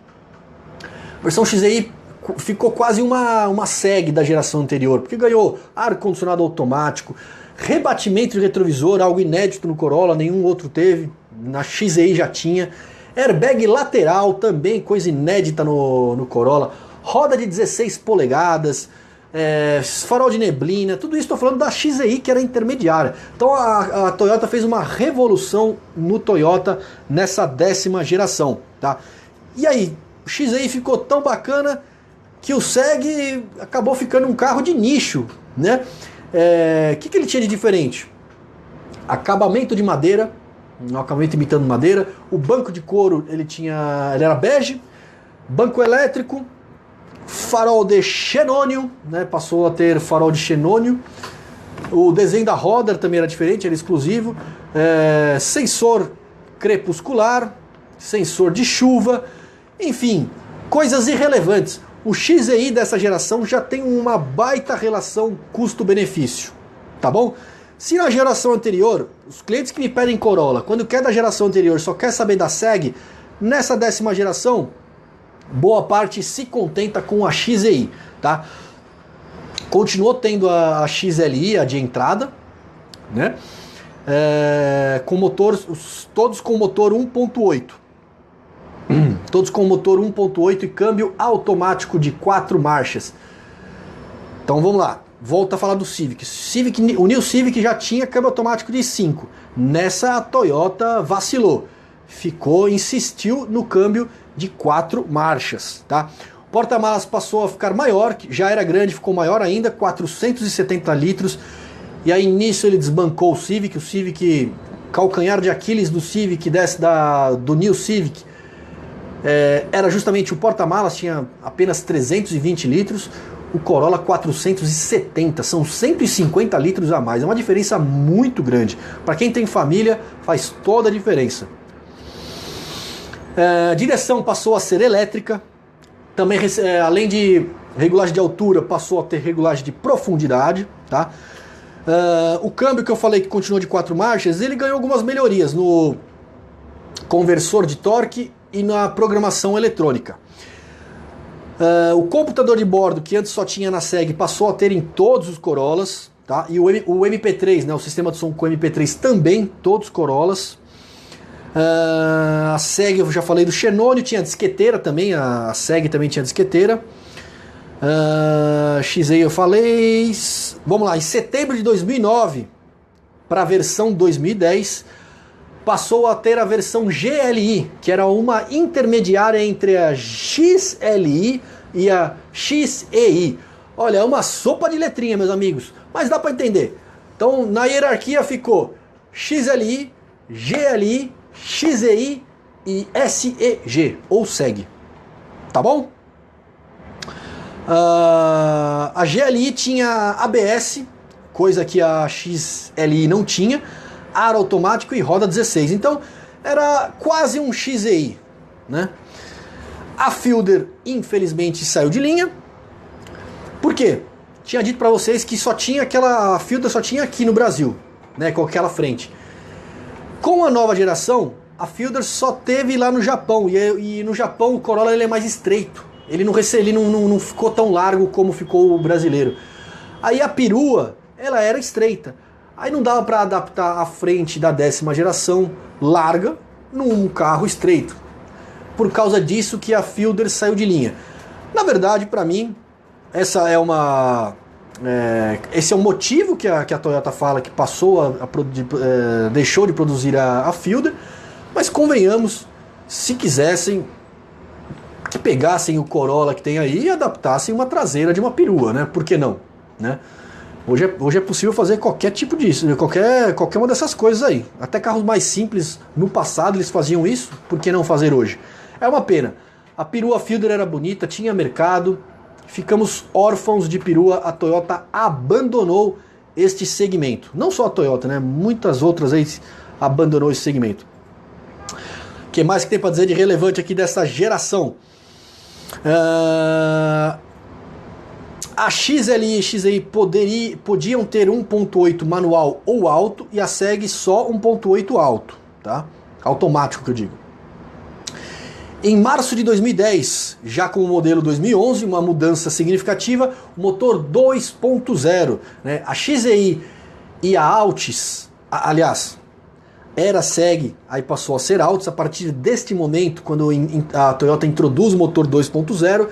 a versão XEI ficou quase uma SEG da geração anterior, porque ganhou ar-condicionado automático, rebatimento de retrovisor, algo inédito no Corolla, nenhum outro teve, na XEI já tinha. Airbag lateral, também coisa inédita no Corolla. Roda de 16 polegadas, farol de neblina, tudo isso estou falando da XEI, que era intermediária. Então a Toyota fez uma revolução no Toyota nessa 10ª geração. Tá? E aí, o XEI ficou tão bacana que o SEG acabou ficando um carro de nicho. Né? Que ele tinha de diferente? Acabamento de madeira, um acabamento imitando madeira. O banco de couro ele era bege, banco elétrico, farol de xenônio, né? Passou a ter farol de xenônio. O desenho da roda também era diferente, era exclusivo. Sensor crepuscular, sensor de chuva, enfim, coisas irrelevantes. O XEI dessa geração já tem uma baita relação custo-benefício, tá bom? Se na geração anterior, os clientes que me pedem Corolla, quando quer da geração anterior, só quer saber da SEG, nessa 10ª geração, boa parte se contenta com a XEI, tá? Continuou tendo a XLI, a de entrada, né? Com motor, todos com motor 1.8. Todos com motor 1.8 e câmbio automático de 4 marchas. Então vamos lá. Volta a falar do Civic. O New Civic já tinha câmbio automático de 5. Nessa a Toyota vacilou. Insistiu no câmbio de 4 marchas. Tá? O porta-malas passou a ficar maior, já era grande, ficou maior ainda, 470 litros. E aí nisso ele desbancou o Civic, calcanhar de Aquiles do Civic, do New Civic. Era justamente o porta-malas, tinha apenas 320 litros. O Corolla 470, são 150 litros a mais, é uma diferença muito grande. Para quem tem família, faz toda a diferença. A direção passou a ser elétrica, também além de regulagem de altura, passou a ter regulagem de profundidade. Tá? O câmbio que eu falei que continuou de 4 marchas, ele ganhou algumas melhorias no conversor de torque e na programação eletrônica. O computador de bordo, que antes só tinha na SEG, passou a ter em todos os Corollas, tá? E o MP3, né, o sistema de som com MP3 também, todos Corollas. A SEG, eu já falei do Xenônio, tinha disqueteira também, a SEG também tinha disqueteira. XE eu falei. Vamos lá, em setembro de 2009, para a versão 2010, passou a ter a versão GLI, que era uma intermediária entre a XLI e a XEI. Olha, é uma sopa de letrinha, meus amigos, mas dá para entender. Então, na hierarquia ficou XLI, GLI, XEI e SEG, ou SEG. Tá bom? A GLI tinha ABS, coisa que a XLI não tinha, ar automático e roda 16. Então, era quase um XEI, né? A Fielder, infelizmente, saiu de linha. Por quê? Tinha dito para vocês que só tinha a Fielder só tinha aqui no Brasil, né, com aquela frente. Com a nova geração, a Fielder só teve lá no Japão, e no Japão o Corolla ele é mais estreito. Ele não ficou tão largo como ficou o brasileiro. Aí a perua, ela era estreita. Aí não dava para adaptar a frente da 10ª geração larga num carro estreito. Por causa disso que a Fielder saiu de linha. Na verdade, para mim, esse é o motivo que a Toyota fala que passou deixou de produzir a Fielder. Mas convenhamos, se quisessem, que pegassem o Corolla que tem aí e adaptassem uma traseira de uma perua, né? Por que não? Né? Hoje é possível fazer qualquer tipo disso, qualquer uma dessas coisas aí. Até carros mais simples, no passado eles faziam isso, por que não fazer hoje? É uma pena. A perua Fielder era bonita, tinha mercado, ficamos órfãos de perua, a Toyota abandonou este segmento. Não só a Toyota, né? Muitas outras aí abandonou esse segmento. O que mais que tem para dizer de relevante aqui dessa geração? A XLI e XEI podiam ter 1.8 manual ou alto, e a SEG só 1.8 alto, tá? Automático que eu digo. Em março de 2010, já com o modelo 2011, uma mudança significativa, o motor 2.0, né? A XEI e a Altis, aliás, era SEG, aí passou a ser Altis. A partir deste momento, quando a Toyota introduz o motor 2.0,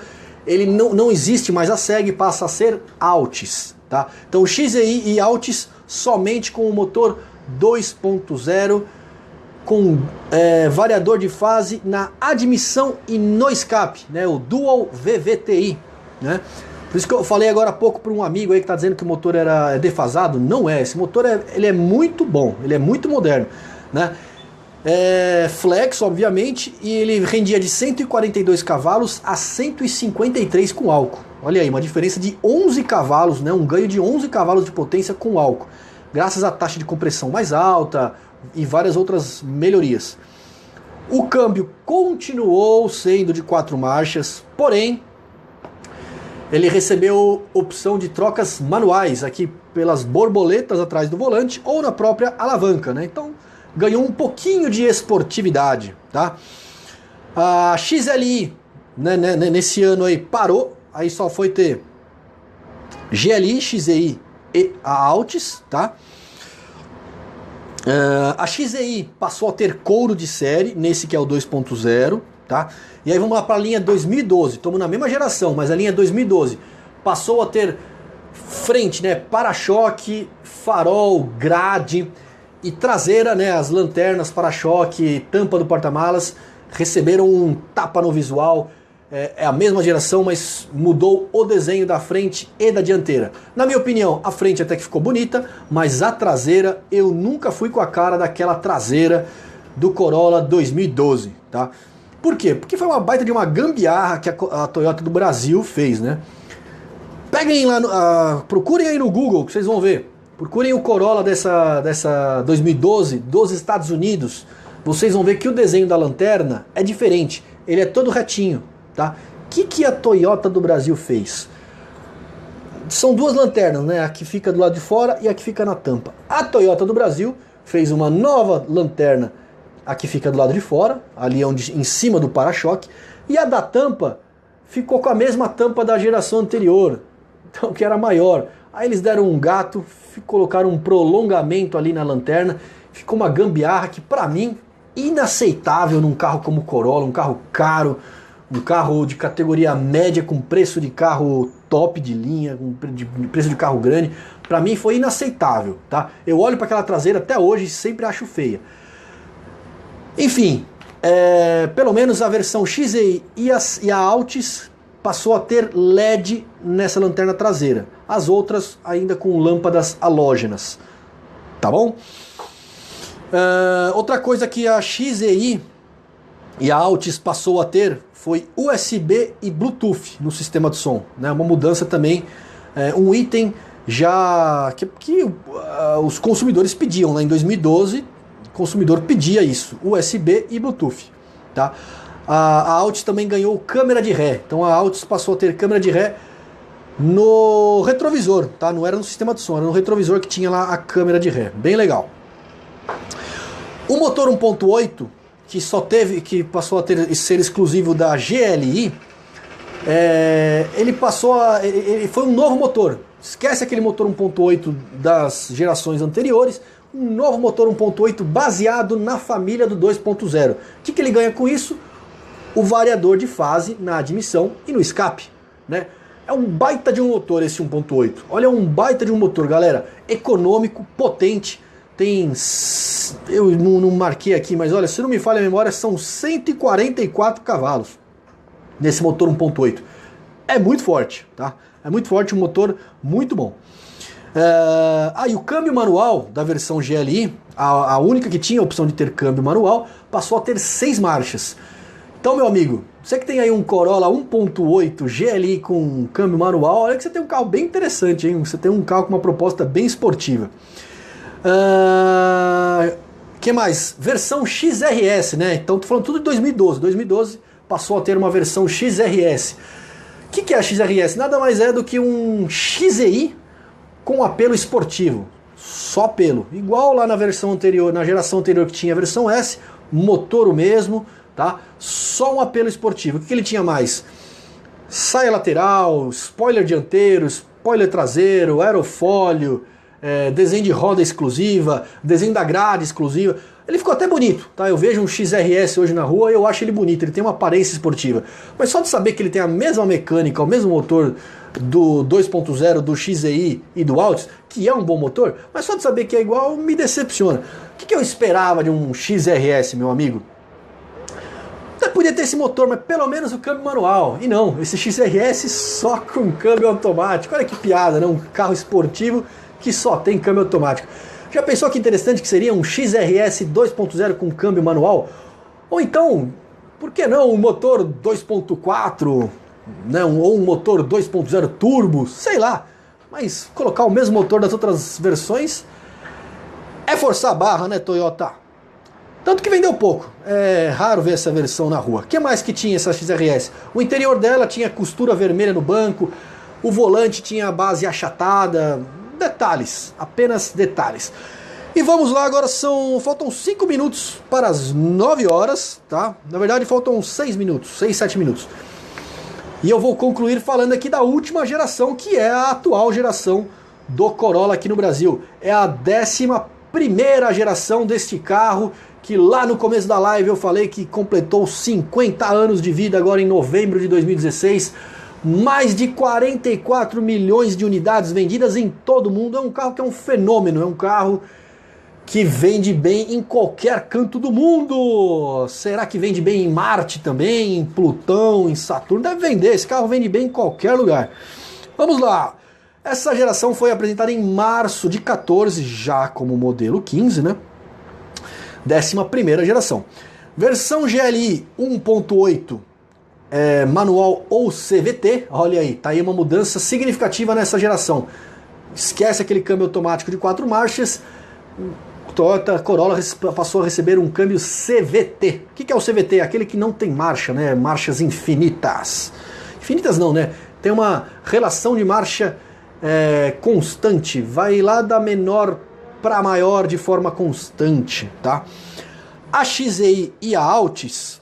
ele não existe mais a SEG, passa a ser Altis, tá? Então XEI e Altis somente com o motor 2.0, com variador de fase na admissão e no escape, né? O Dual VVTi, né? Por isso que eu falei agora há pouco para um amigo aí que está dizendo que o motor era defasado. Não é, esse motor ele é muito bom, ele é muito moderno, né? Flex, obviamente, e ele rendia de 142 cavalos a 153 com álcool. Olha aí, uma diferença de 11 cavalos, né? Um ganho de 11 cavalos de potência com álcool, graças à taxa de compressão mais alta e várias outras melhorias. O câmbio continuou sendo de 4 marchas, porém ele recebeu opção de trocas manuais aqui pelas borboletas atrás do volante ou na própria alavanca, né? Então ganhou um pouquinho de esportividade, tá? A XLI, né, nesse ano aí parou, aí só foi ter GLI, XEI e a Altis, tá? A XEI passou a ter couro de série, nesse que é o 2.0, tá? E aí vamos lá para a linha 2012, estamos na mesma geração, mas a linha 2012 passou a ter frente, né, para-choque, farol, grade e traseira, né, as lanternas, para-choque, tampa do porta-malas, receberam um tapa no visual. É a mesma geração, mas mudou o desenho da frente e da dianteira. Na minha opinião, a frente até que ficou bonita, mas a traseira, eu nunca fui com a cara daquela traseira do Corolla 2012, tá? Por quê? Porque foi uma baita de uma gambiarra que a Toyota do Brasil fez, né? Peguem lá, procurem aí no Google, que vocês vão ver. Procurem o Corolla dessa 2012 dos Estados Unidos. Vocês vão ver que o desenho da lanterna é diferente. Ele é todo retinho, tá? O que a Toyota do Brasil fez? São duas lanternas, né? A que fica do lado de fora e a que fica na tampa. A Toyota do Brasil fez uma nova lanterna a que fica do lado de fora, ali onde, em cima do para-choque, e a da tampa ficou com a mesma tampa da geração anterior, então que era maior. Aí eles deram um gato, colocaram um prolongamento ali na lanterna, ficou uma gambiarra que pra mim, inaceitável num carro como o Corolla, um carro caro, um carro de categoria média com preço de carro top de linha, com preço de carro grande, pra mim foi inaceitável, tá? Eu olho para aquela traseira até hoje e sempre acho feia. Enfim, pelo menos a versão XEI e a Altis passou a ter LED nessa lanterna traseira. As outras ainda com lâmpadas halógenas, tá bom? Outra coisa que a XEI e a Altis passou a ter foi USB e Bluetooth no sistema de som, né? Uma mudança também, um item já que os consumidores pediam, né? Em 2012 o consumidor pedia isso, USB e Bluetooth, tá? A Altis também ganhou câmera de ré, então a Altis passou a ter câmera de ré no retrovisor, tá? Não era no sistema de som, era no retrovisor que tinha lá a câmera de ré, bem legal. O motor 1.8 que passou a ser exclusivo da GLI, ele foi um novo motor. Esquece aquele motor 1.8 das gerações anteriores, um novo motor 1.8 baseado na família do 2.0. O que ele ganha com isso? O variador de fase na admissão e no escape, né? É um baita de um motor esse 1.8. Olha, um baita de um motor, galera. Econômico, potente. Tem, eu não marquei aqui, mas olha, se não me falha a memória, são 144 cavalos nesse motor 1.8. É muito forte, tá? É muito forte, um motor muito bom. E o câmbio manual da versão GLI, a única que tinha a opção de ter câmbio manual, passou a ter 6 marchas. Então, meu amigo, você que tem aí um Corolla 1.8 GLI com câmbio manual, olha que você tem um carro bem interessante, hein? Você tem um carro com uma proposta bem esportiva. Que mais? Versão XRS, né? Então tô falando tudo de 2012. 2012 passou a ter uma versão XRS. O que é a XRS? Nada mais é do que um XEI com apelo esportivo. Só apelo. Igual lá na versão anterior, na geração anterior que tinha a versão S, motor o mesmo, tá? Só um apelo esportivo. O que ele tinha mais? Saia lateral, spoiler dianteiro, spoiler traseiro, aerofólio, desenho de roda exclusiva, desenho da grade exclusiva. Ele ficou até bonito, tá? Eu vejo um XRS hoje na rua e eu acho ele bonito, ele tem uma aparência esportiva. Mas só de saber que ele tem a mesma mecânica, o mesmo motor do 2.0, do XEI e do Altis, que é um bom motor, mas só de saber que é igual me decepciona. O que eu esperava de um XRS, meu amigo? Até podia ter esse motor, mas pelo menos o câmbio manual. E não, esse XRS só com câmbio automático. Olha que piada, né? Um carro esportivo que só tem câmbio automático. Já pensou que interessante que seria um XRS 2.0 com câmbio manual? Ou então, por que não um motor 2.4, né? Ou um motor 2.0 turbo, sei lá. Mas colocar o mesmo motor das outras versões é forçar a barra, né, Toyota? Tanto que vendeu pouco. É raro ver essa versão na rua. O que mais que tinha essa XRS? O interior dela tinha costura vermelha no banco, o volante tinha a base achatada. Detalhes, apenas detalhes. E vamos lá, agora faltam 5 minutos para as 9 horas, tá? Na verdade faltam 6 minutos, 6, 7 minutos. E eu vou concluir falando aqui da última geração, que é a atual geração do Corolla aqui no Brasil. É a 11ª geração deste carro, que lá no começo da live eu falei que completou 50 anos de vida agora em novembro de 2016. Mais de 44 milhões de unidades vendidas em todo o mundo. É um carro que é um fenômeno, é um carro que vende bem em qualquer canto do mundo. Será que vende bem em Marte também, em Plutão, em Saturno? Deve vender, esse carro vende bem em qualquer lugar. Vamos lá. Essa geração foi apresentada em março de 14, já como modelo 15, né? 11ª geração. Versão GLI 1.8 manual ou CVT, olha aí, tá aí uma mudança significativa nessa geração. Esquece aquele câmbio automático de 4 marchas, o Toyota Corolla passou a receber um câmbio CVT. O que é o CVT? Aquele que não tem marcha, né? Marchas infinitas. Infinitas não, né? Tem uma relação de marcha constante, vai lá da menor para maior de forma constante, tá? A XEI e a Altis,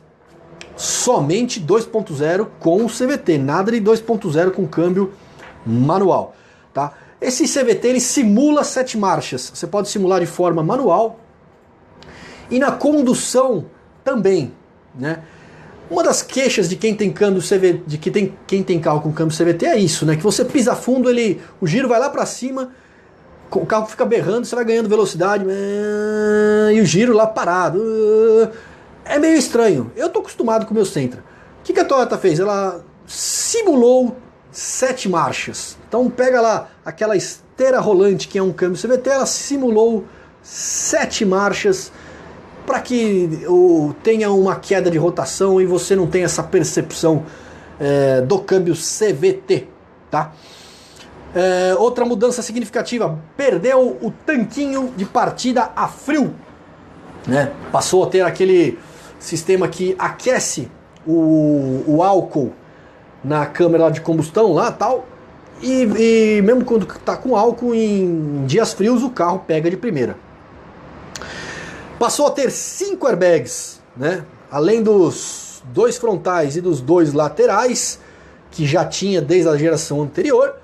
somente 2.0 com o CVT, nada de 2.0 com câmbio manual, tá? Esse CVT ele simula 7 marchas, você pode simular de forma manual e na condução também, né? Uma das queixas de quem tem câmbio CVT, quem tem carro com câmbio CVT é isso, né? Que você pisa fundo, o giro vai lá para cima, o carro fica berrando, você vai ganhando velocidade e o giro lá parado. É meio estranho. Eu tô acostumado com o meu Sentra. O que a Toyota fez? Ela simulou 7 marchas. Então pega lá aquela esteira rolante que é um câmbio CVT, ela simulou 7 marchas para que tenha uma queda de rotação e você não tenha essa percepção do câmbio CVT, tá? Outra mudança significativa, perdeu o tanquinho de partida a frio, né? Passou a ter aquele sistema que aquece o álcool na câmara de combustão lá tal, e mesmo quando está com álcool em dias frios o carro pega de primeira. Passou a ter 5 airbags, né? Além dos 2 frontais e dos 2 laterais, que já tinha desde a geração anterior,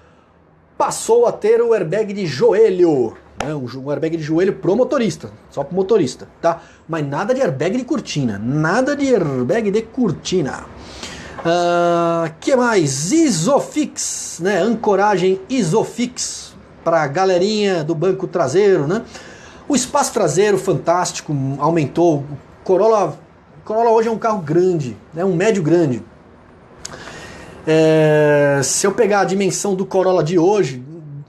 passou a ter o airbag de joelho, né? Um airbag de joelho pro motorista, só pro motorista, tá? Mas nada de airbag de cortina, nada de airbag de cortina. Que mais? Isofix, né? Ancoragem Isofix para galerinha do banco traseiro, né? O espaço traseiro fantástico, aumentou. Corolla hoje é um carro grande, né? Um médio grande. Se eu pegar a dimensão do Corolla de hoje,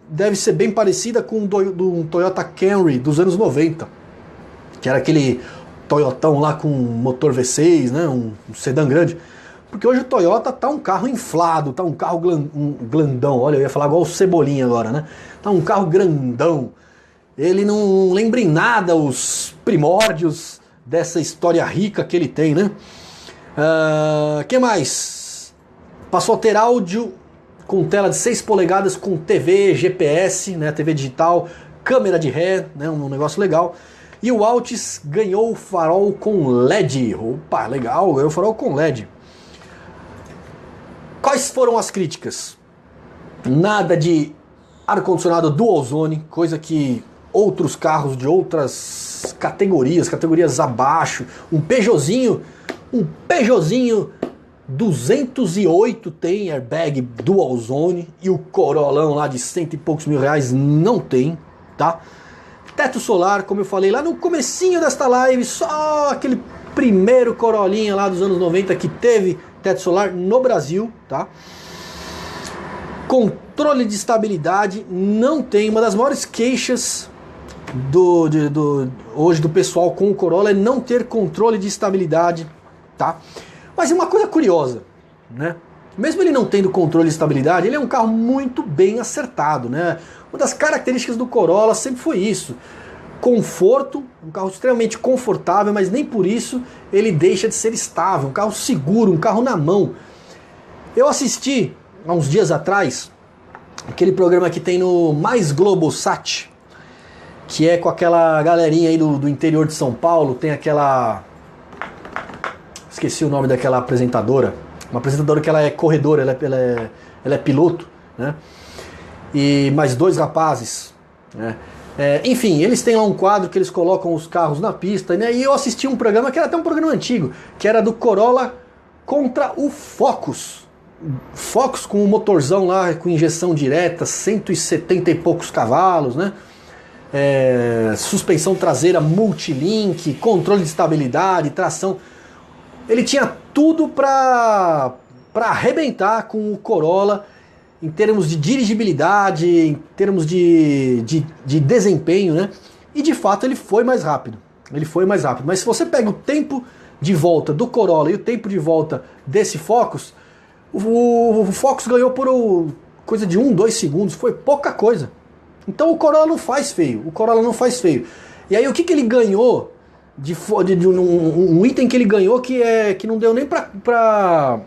deve ser bem parecida com do Toyota Camry dos anos 90, que era aquele Toyotão lá com motor V6, né? Um sedã grande. Porque hoje o Toyota tá um carro inflado, tá um carro grandão. Olha, eu ia falar igual o Cebolinha agora, né? Tá um carro grandão. Ele não lembra em nada os primórdios dessa história rica que ele tem, né? Que mais? Passou a ter áudio com tela de 6 polegadas com TV, GPS, né? TV digital, câmera de ré, né? Um negócio legal. E o Altis ganhou o farol com LED. Opa, legal, ganhou o farol com LED. Quais foram as críticas? Nada de ar-condicionado dual zone, coisa que outros carros de outras categorias abaixo, um Peugeotzinho 208 tem airbag dual zone e o Corollão lá de 100 e poucos mil reais não tem, tá? Teto solar, como eu falei lá no comecinho desta live, só aquele primeiro Corollinha lá dos anos 90 que teve teto solar no Brasil, tá? Controle de estabilidade não tem. Uma das maiores queixas hoje do pessoal com o Corolla é não ter controle de estabilidade, tá? Mas é uma coisa curiosa, né? Mesmo ele não tendo controle de estabilidade, ele é um carro muito bem acertado, né? Uma das características do Corolla sempre foi isso. Conforto, um carro extremamente confortável, mas nem por isso ele deixa de ser estável, um carro seguro, um carro na mão. Eu assisti, há uns dias atrás, aquele programa que tem no Mais Globosat, que é com aquela galerinha aí do interior de São Paulo, tem aquela... Esqueci o nome daquela apresentadora. Uma apresentadora que ela é corredora, ela é piloto, né? E mais 2 rapazes, né? Enfim, eles têm lá um quadro que eles colocam os carros na pista, né? E eu assisti um programa que era até um programa antigo, que era do Corolla contra o Focus. Focus com um motorzão lá, com injeção direta, 170 e poucos cavalos, né? Suspensão traseira multilink, controle de estabilidade, tração. Ele tinha tudo para arrebentar com o Corolla em termos de dirigibilidade, em termos de desempenho, né? E de fato ele foi mais rápido. Mas se você pega o tempo de volta do Corolla e o tempo de volta desse Focus, o Focus ganhou por coisa de 1-2 segundos, foi pouca coisa. Então o Corolla não faz feio, E aí o que ele ganhou, um item que ele ganhou que não deu nem pra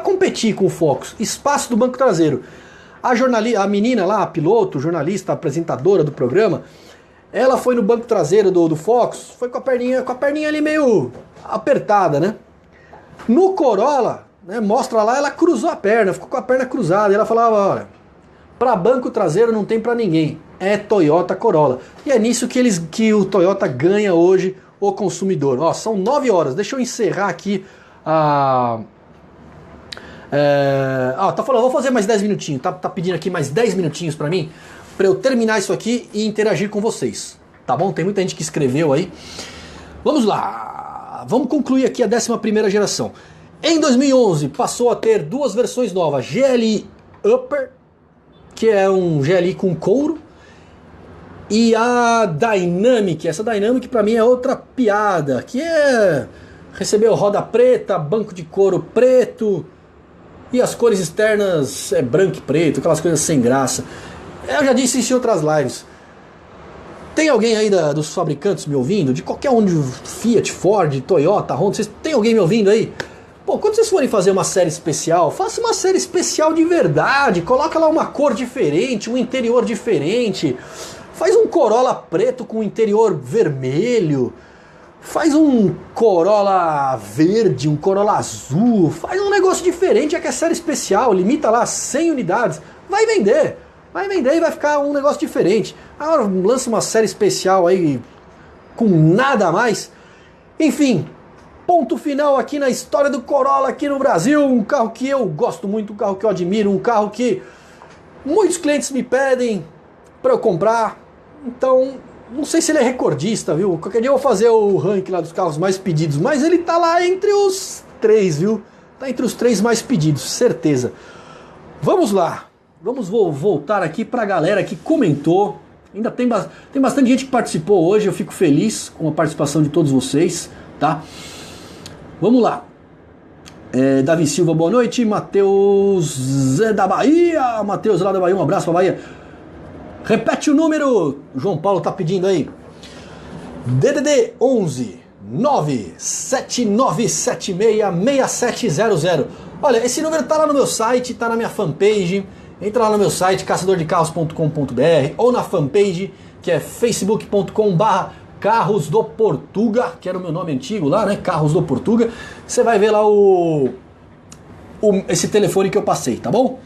competir com o Focus, espaço do banco traseiro. A menina lá, a piloto, jornalista, apresentadora do programa, Ela foi no banco traseiro do Focus, foi com a perninha ali meio apertada, né? No Corolla, né, mostra lá, ela cruzou a perna, ficou com a perna cruzada. E ela falava, olha, para banco traseiro não tem para ninguém, é Toyota Corolla. E é nisso que o Toyota ganha hoje o consumidor. Ó, são 9 horas, deixa eu encerrar aqui a... tá falando, vou fazer mais 10 minutinhos, tá pedindo aqui mais 10 minutinhos para mim, para eu terminar isso aqui e interagir com vocês, tá bom? Tem muita gente que escreveu aí. Vamos lá, vamos concluir aqui a 11ª geração. Em 2011 passou a ter duas versões novas, GLI Upper, que é um GLI com couro, e a Dynamic. Essa Dynamic para mim é outra piada, que recebeu roda preta, banco de couro preto, e as cores externas é branco e preto, aquelas coisas sem graça. Eu já disse isso em outras lives. Tem alguém aí dos fabricantes me ouvindo? De qualquer um, de Fiat, Ford, Toyota, Honda, tem alguém me ouvindo aí? Pô, quando vocês forem fazer uma série especial, faça uma série especial de verdade, coloca lá uma cor diferente, um interior diferente, faz um Corolla preto com interior vermelho, faz um Corolla verde, um Corolla azul, faz um negócio diferente, já que é série especial, limita lá 100 unidades, vai vender e vai ficar um negócio diferente. Agora lança uma série especial aí com nada a mais. Enfim, ponto final aqui na história do Corolla aqui no Brasil, um carro que eu gosto muito, um carro que eu admiro, um carro que muitos clientes me pedem para eu comprar. Então, não sei se ele é recordista, viu? Qualquer dia eu vou fazer o ranking lá dos carros mais pedidos, mas ele tá lá entre os 3, viu? Tá entre os 3 mais pedidos, certeza. Vamos lá. Vamos voltar aqui para a galera que comentou. Ainda tem bastante gente que participou hoje. Eu fico feliz com a participação de todos vocês, tá? Vamos lá. Davi Silva, boa noite. Matheus da Bahia. Matheus lá da Bahia, um abraço para Bahia. Repete o número. João Paulo tá pedindo aí. DDD 11 979766700. Olha, esse número tá lá no meu site, tá na minha fanpage. Entra lá no meu site, caçadordecarros.com.br, ou na fanpage, que é facebook.com/Carros do Portuga, que era o meu nome antigo lá, né? Carros do Portuga. Você vai ver lá esse telefone que eu passei, tá bom?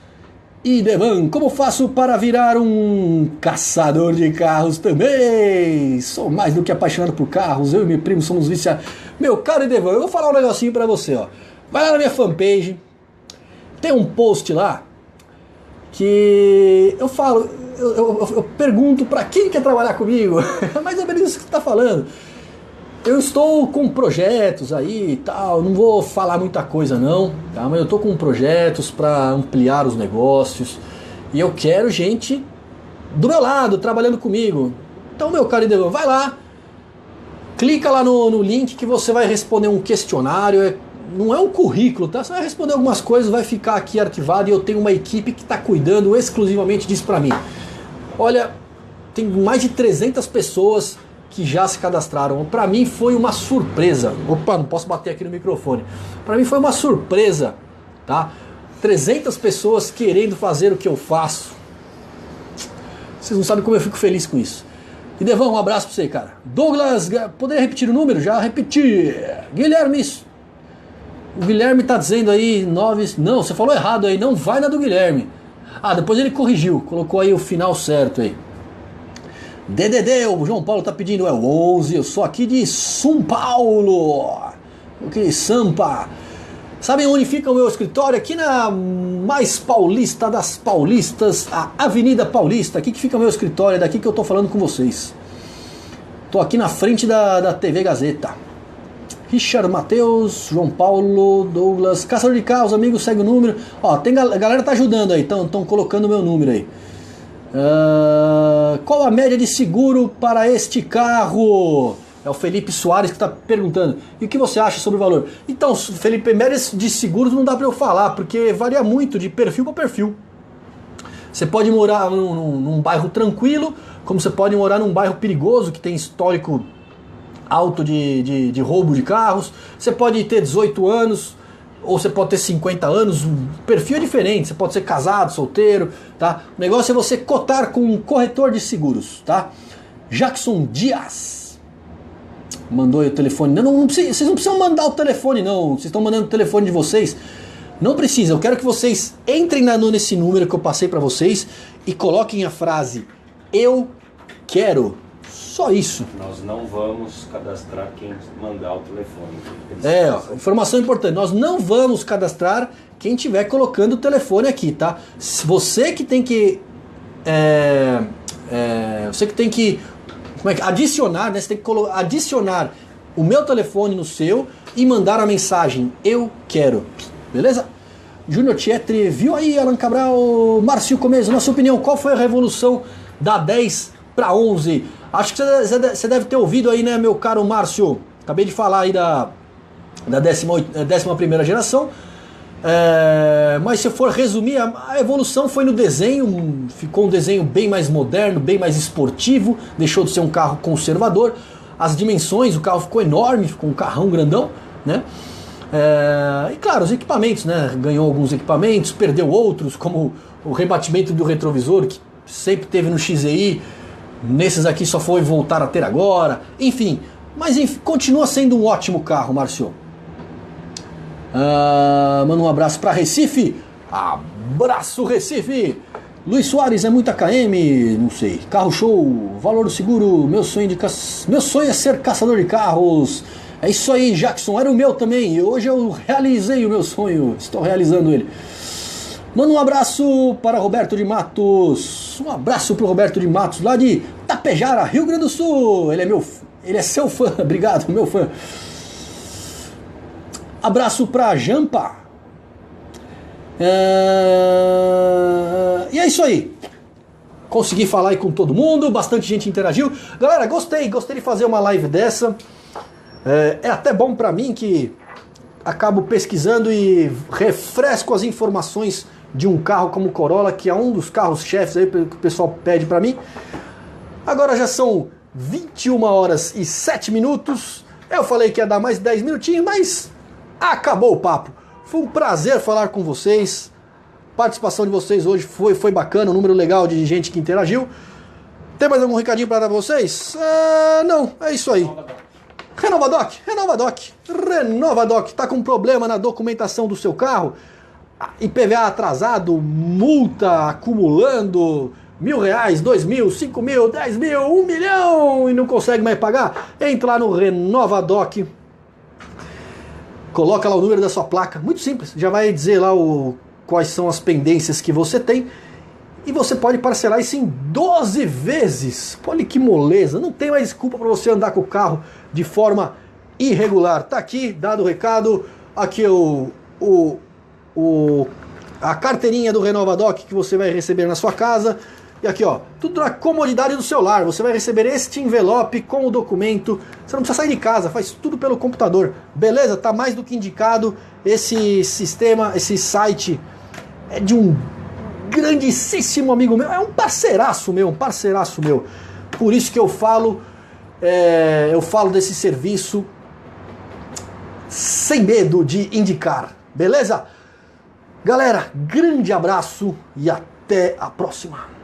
E Devan, como faço para virar um caçador de carros também? Sou mais do que apaixonado por carros, eu e meu primo somos viciados. Meu caro Devan, eu vou falar um negocinho pra você, ó. Vai lá na minha fanpage, tem um post lá, que eu falo, eu pergunto para quem quer trabalhar comigo, mas é bem isso que você está falando. Eu estou com projetos aí e tal, não vou falar muita coisa não, tá? Mas eu estou com projetos para ampliar os negócios e eu quero gente do meu lado, trabalhando comigo. Então, meu caro Idevan, vai lá, clica lá no link que você vai responder um questionário, não é um currículo, tá? Você vai responder algumas coisas, vai ficar aqui arquivado e eu tenho uma equipe que está cuidando exclusivamente disso para mim. Olha, tem mais de 300 pessoas que já se cadastraram. Para mim foi uma surpresa. Opa, não posso bater aqui no microfone. Para mim foi uma surpresa, tá? 300 pessoas querendo fazer o que eu faço. Vocês não sabem como eu fico feliz com isso. E Devão, um abraço para você, cara. Douglas, poderia repetir o número? Já repeti. Guilherme... O Guilherme tá dizendo aí 9... Não, você falou errado aí, não vai na do Guilherme. Ah, depois ele corrigiu, colocou aí o final certo aí. DDD, o João Paulo tá pedindo, é o 11, eu sou aqui de São Paulo. Ok, Sampa. Sabem onde fica o meu escritório? Aqui na mais paulista das paulistas, a Avenida Paulista. Aqui que fica o meu escritório, é daqui que eu tô falando com vocês. Tô aqui na frente da TV Gazeta. Richard, Matheus, João Paulo, Douglas, Caçador de Carros, amigo, segue o número. Ó, a galera tá ajudando aí, estão colocando o meu número aí. Qual a média de seguro para este carro? É o Felipe Soares que está perguntando. E o que você acha sobre o valor? Então, Felipe, médias de seguros não dá para eu falar, porque varia muito de perfil para perfil. Você pode morar num bairro tranquilo, como você pode morar num bairro perigoso, que tem histórico alto de roubo de carros. Você pode ter 18 anos, ou você pode ter 50 anos, o perfil é diferente. Você pode ser casado, solteiro, tá? O negócio é você cotar com um corretor de seguros, tá? Jackson Dias mandou aí o telefone. Não precisa, vocês não precisam mandar o telefone, não. Vocês estão mandando o telefone de vocês. Não precisa. Eu quero que vocês entrem nesse número que eu passei para vocês e coloquem a frase eu quero. Só isso. Nós não vamos cadastrar quem mandar o telefone. Informação importante. Nós não vamos cadastrar quem estiver colocando o telefone aqui, tá? Você que tem que... você que tem que... adicionar, né? Você tem que adicionar o meu telefone no seu e mandar a mensagem eu quero. Beleza? Júnior Tietri, viu aí, Alan Cabral, Márcio Começo, na sua opinião, qual foi a revolução da 10 para 11? Acho que você deve ter ouvido aí, né, meu caro Márcio? Acabei de falar aí da 11ª geração. Mas se eu for resumir, a evolução foi no desenho, ficou um desenho bem mais moderno, bem mais esportivo, deixou de ser um carro conservador. As dimensões, o carro ficou enorme, ficou um carrão grandão, né? E claro, os equipamentos, né? Ganhou alguns equipamentos, perdeu outros, como o rebatimento do retrovisor, que sempre teve no XEI, nesses aqui só foi voltar a ter agora, enfim. Mas continua sendo um ótimo carro, Márcio. Manda um abraço para Recife. Abraço, Recife. Luiz Soares, é muita KM, não sei. Carro show, valor do seguro, meu sonho é ser caçador de carros. É isso aí, Jackson, era o meu também. E hoje eu realizei o meu sonho, estou realizando ele. Manda um abraço para Roberto de Matos. Um abraço para o Roberto de Matos, lá de Tapejara, Rio Grande do Sul. Ele é seu fã, obrigado, meu fã. Abraço pra Jampa. E é isso aí. Consegui falar aí com todo mundo, bastante gente interagiu. Galera, gostei de fazer uma live dessa. É até bom pra mim que acabo pesquisando e refresco as informações de um carro como o Corolla, que é um dos carros-chefes aí que o pessoal pede pra mim. Agora já são 21h07. Eu falei que ia dar mais 10 minutinhos, mas acabou o papo. Foi um prazer falar com vocês. A participação de vocês hoje foi bacana, um número legal de gente que interagiu. Tem mais algum recadinho para dar para vocês? Não, é isso aí. Renovadoc. Tá com problema na documentação do seu carro? IPVA atrasado, multa acumulando, R$1.000, R$2.000, R$5.000, R$10.000, R$1 milhão e não consegue mais pagar? Entra lá no Renovadoc. Coloca lá o número da sua placa, muito simples, já vai dizer lá quais são as pendências que você tem e você pode parcelar isso em 12 vezes. Olha que moleza, não tem mais desculpa para você andar com o carro de forma irregular. Tá aqui, dado o recado, aqui a carteirinha do Renovadoc que você vai receber na sua casa. E aqui, ó, tudo na comodidade do seu lar. Você vai receber este envelope com o documento. Você não precisa sair de casa, faz tudo pelo computador. Beleza? Tá mais do que indicado. Esse sistema, esse site é de um grandíssimo amigo meu. É um parceiraço meu. Por isso que eu falo desse serviço sem medo de indicar. Beleza? Galera, grande abraço e até a próxima.